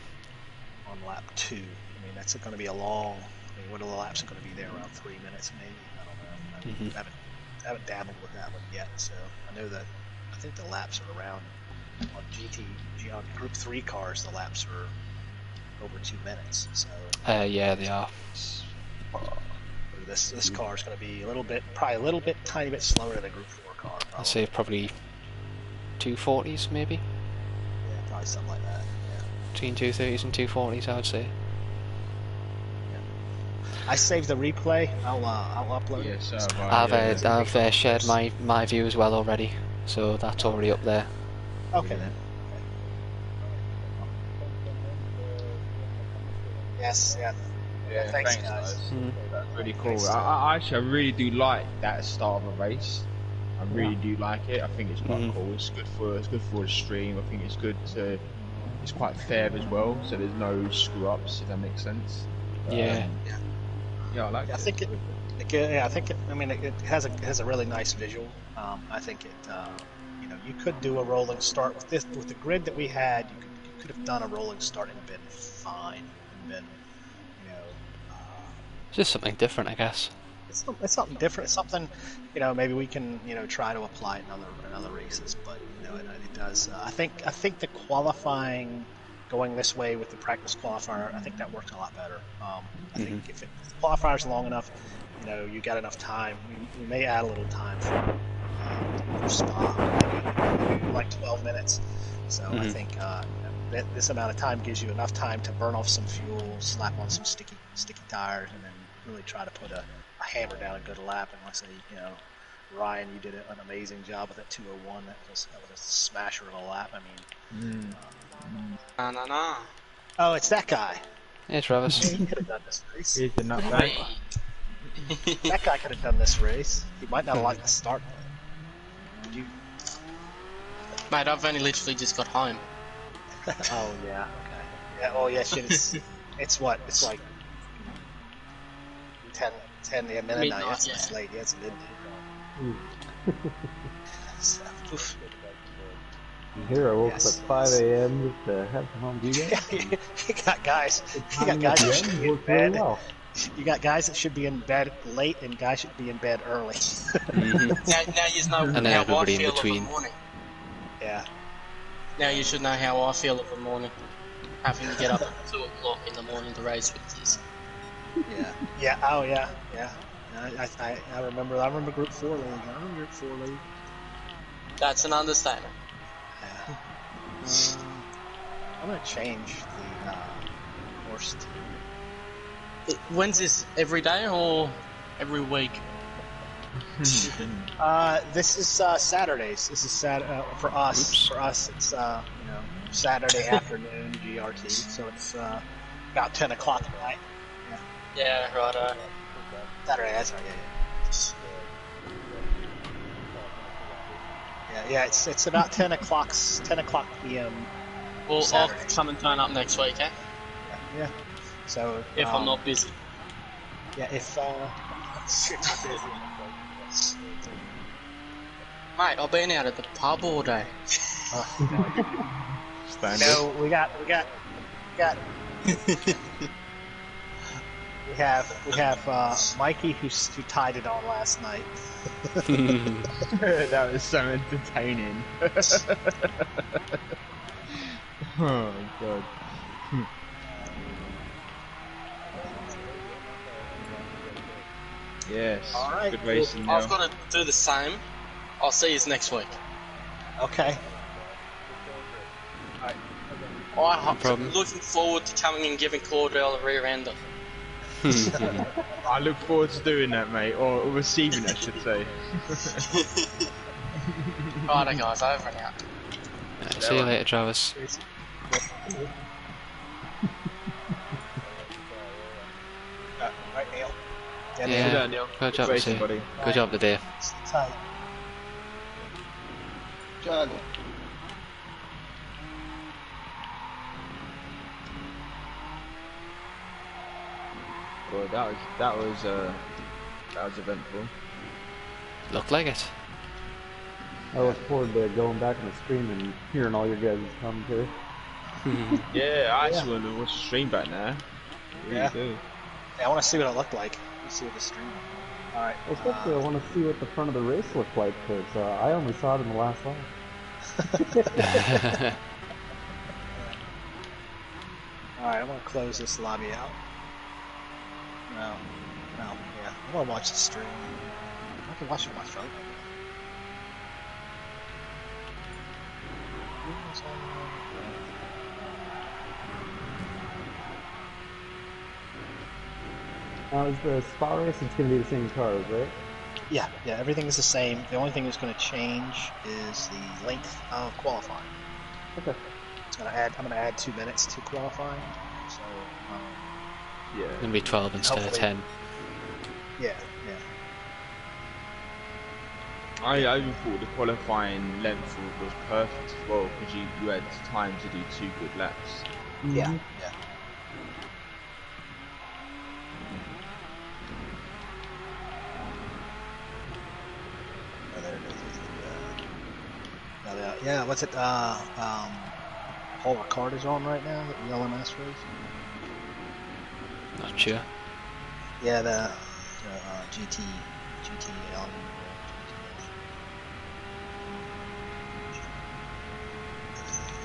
On lap 2, I mean that's going to be a long. I mean, what are the laps going to be there? Around 3 minutes, maybe. I don't know. I haven't dabbled with that one yet, so I know that I think the laps are around on Group 3 cars. The laps are over 2 minutes. So yeah, they are. This car is going to be tiny bit slower than a Group 4 car. Probably. I'd say probably 240s, maybe. Yeah, probably something like that. Yeah. Between 230s and 240s, I would say. I saved the replay. I'll upload it. So I've shared my view as well already, so that's already up there. Okay then. Yes. Yeah. Yeah, thanks guys. That's really cool. I really do like that start of a race. I really do like it. I think it's quite cool. It's good for the stream. I think it's quite fair as well. So there's no screw ups, if that makes sense. Yeah, I like it. I think it has a really nice visual. I think it. You could do a rolling start with the grid that we had. You could have done a rolling start and been fine. just something different, I guess. It's something different. It's something, maybe we can, try to apply it in other races. But it does. I think the qualifying going this way with the practice qualifier, I think that works a lot better. I think if the qualifier's long enough, you got enough time. We may add a little time for Spa, maybe like 12 minutes. So I think this amount of time gives you enough time to burn off some fuel, slap on some sticky tires, and then really try to put a hammer down a good lap. And I say, Ryan, you did an amazing job with that 201. That was a smasher of a lap. I mean, No. Oh, it's that guy. Hey, Travis. He could have done this race. Here's the nutbag. That guy could have done this race. He might not have liked the start. Did you? Mate, I've only literally just got home. Oh yeah. Okay. Yeah. Oh yeah. Shit. It's what? It's like 10 midnight. Midnight, That's yeah. It's late. Yeah, it's midnight. Oof. Here I woke up at 5 a.m. just to head for home. Do you guys? You got guys. You got guys that should be in bed. You got guys that should be in bed late, and guys should be in bed early. Now you know And then how I everybody in feel of the between. morning. Yeah. Now you should know how I feel of the morning. Having to get up at 2 o'clock in the morning to race with this. Yeah. Yeah. Oh yeah. Yeah. I remember. I remember Group 4 league. That's an understatement. Yeah. I'm gonna change the horse team. When's this? Every day or every week? This is Saturdays. This is for us. Oops. For us, it's Saturday afternoon GRT. So it's about 10 o'clock at night. Yeah, right. Saturday. That's right. Yeah. It's about 10 o'clock p.m. Well, I'll Saturday. come and turn up next week, eh? Yeah. So If I'm not busy. Yeah. If Mate, I've been out at the pub all day. Standard. No, we have Mikey who tied it on last night. That was so entertaining. Oh god. Yes. All right. Good racing now. I've got to do the same. I'll see you next week. Okay. I'm problem. looking forward to coming and giving Cordell a rear ender. I look forward to doing that, mate, or receiving, I should say. Righto, guys, over and out. See you later, Travis. Right, Neil. Yeah. Neil. Good job, racing, Sue. buddy. Good job today. Tight. John. Well, that was eventful. Looked like it. I look forward to going back on the stream and hearing all your guys' commentary. Yeah, I actually want to watch the stream back now. Really Yeah. do. Yeah, I want to see what it looked like. Let's see what the stream. All right. Especially I want to see what the front of the race looked like, because I only saw it in the last lap. All right. I'm gonna close this lobby out. No. Yeah. I want to watch the stream. I can watch it on my phone. Is the Spa race, it's going to be the same cars, right? Yeah. Everything is the same. The only thing that's going to change is the length of qualifying. Okay. I'm gonna add 2 minutes to qualifying. So. Yeah. It's gonna be 12 instead of Hopefully. 10. Yeah. I even thought the qualifying length was perfect as well, because you had time to do 2 good laps. Yeah. Oh, there it is. Yeah, what's it? Paul Ricard is on right now, the LMS race. Not sure. Yeah, the GT LM.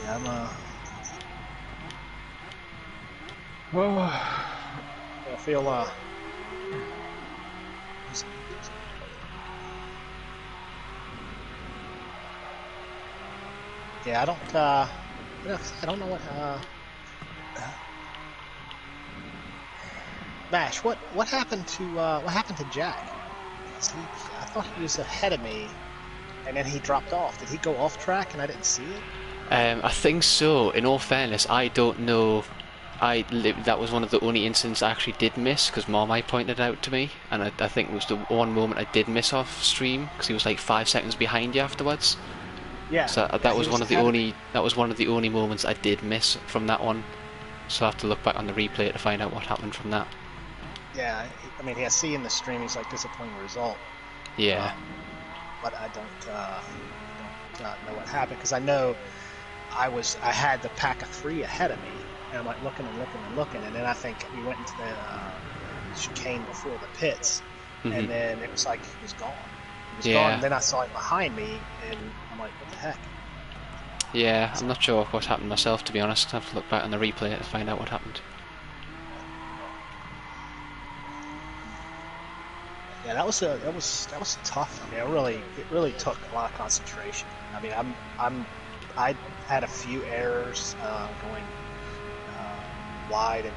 Yeah, I feel yeah, I don't know what Bash, what happened to Jack? 'Cause I thought he was ahead of me, and then he dropped off. Did he go off track and I didn't see it? I think so. In all fairness, I don't know. That was one of the only incidents I actually did miss because Marmite pointed it out to me, and I think it was the one moment I did miss off stream because he was like 5 seconds behind you afterwards. Yeah. So that was one of the only moments I did miss from that one. So I have to look back on the replay to find out what happened from that. Yeah, I mean, I see in the stream he's like disappointing result. Yeah. But I don't know what happened because I know I had the pack of 3 ahead of me, and I'm like looking, and then I think we went into the chicane before the pits, and then it was like he was gone. He was gone, and then I saw it behind me, and I'm like, what the heck? Yeah, I'm not sure what happened myself, to be honest. I have to look back on the replay to find out what happened. Yeah, that was tough. I mean, it really took a lot of concentration. I mean, I had a few errors going wide and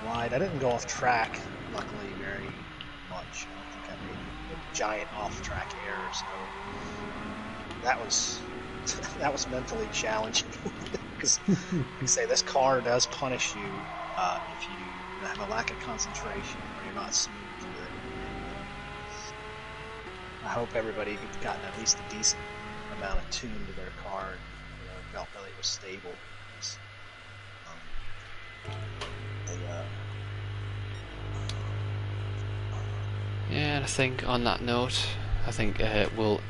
wide. I didn't go off track, luckily, very much. I don't think I made a giant off-track error, so that was mentally challenging because you say this car does punish you if you have a lack of concentration or you're not smooth with it. I hope everybody gotten at least a decent amount of tune to their car, felt really was stable. Yeah, and I think on that note, I think we'll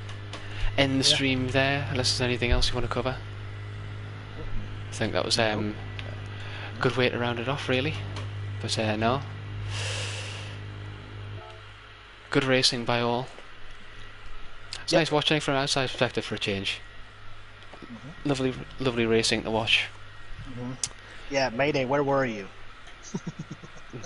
end the stream there, unless there's anything else you want to cover. I think that was a good way to round it off, really. But no. Good racing by all. It's nice watching from an outside perspective for a change. Lovely racing to watch. Yeah, Mayday, where were you?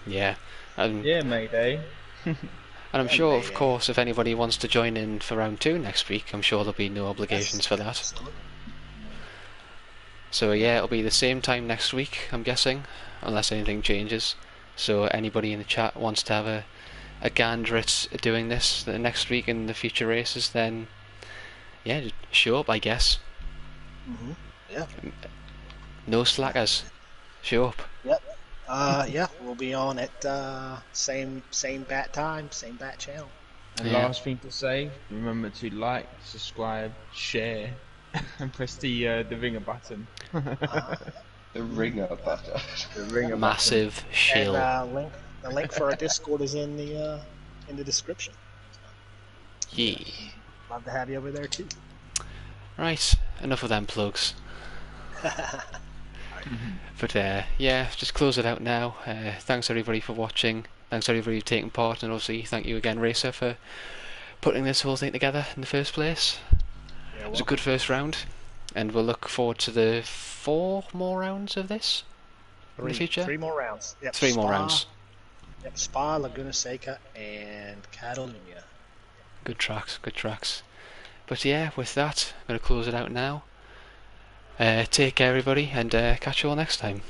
Yeah. Yeah, Mayday. And I'm sure, of course, if anybody wants to join in for round 2 next week, I'm sure there'll be no obligations for that. Absolutely. So yeah, it'll be the same time next week, I'm guessing, unless anything changes. So anybody in the chat wants to have a gander at doing this the next week in the future races, then yeah, just show up, I guess. Yeah. No slackers. Show up. Yep. Yeah, we'll be on at same bat time, same bat channel. And last thing to say, remember to like, subscribe, share, and press the ringer button. The ringer button. The ringer Massive button. shill. And the link for our Discord is in the description. Yeah. Love to have you over there too. Right, enough of them plugs. But yeah, just close it out now. Thanks everybody for watching. Thanks everybody for taking part, and obviously thank you again, Racer, for putting this whole thing together in the first place. It was a good first round, and we'll look forward to the 4 more rounds of this in the future. 3 more rounds. Yep, 3 more rounds. Yep, Spa, Laguna Seca, and Catalunya. Good tracks, good tracks. But yeah, with that, I'm going to close it out now. Take care everybody, and catch you all next time.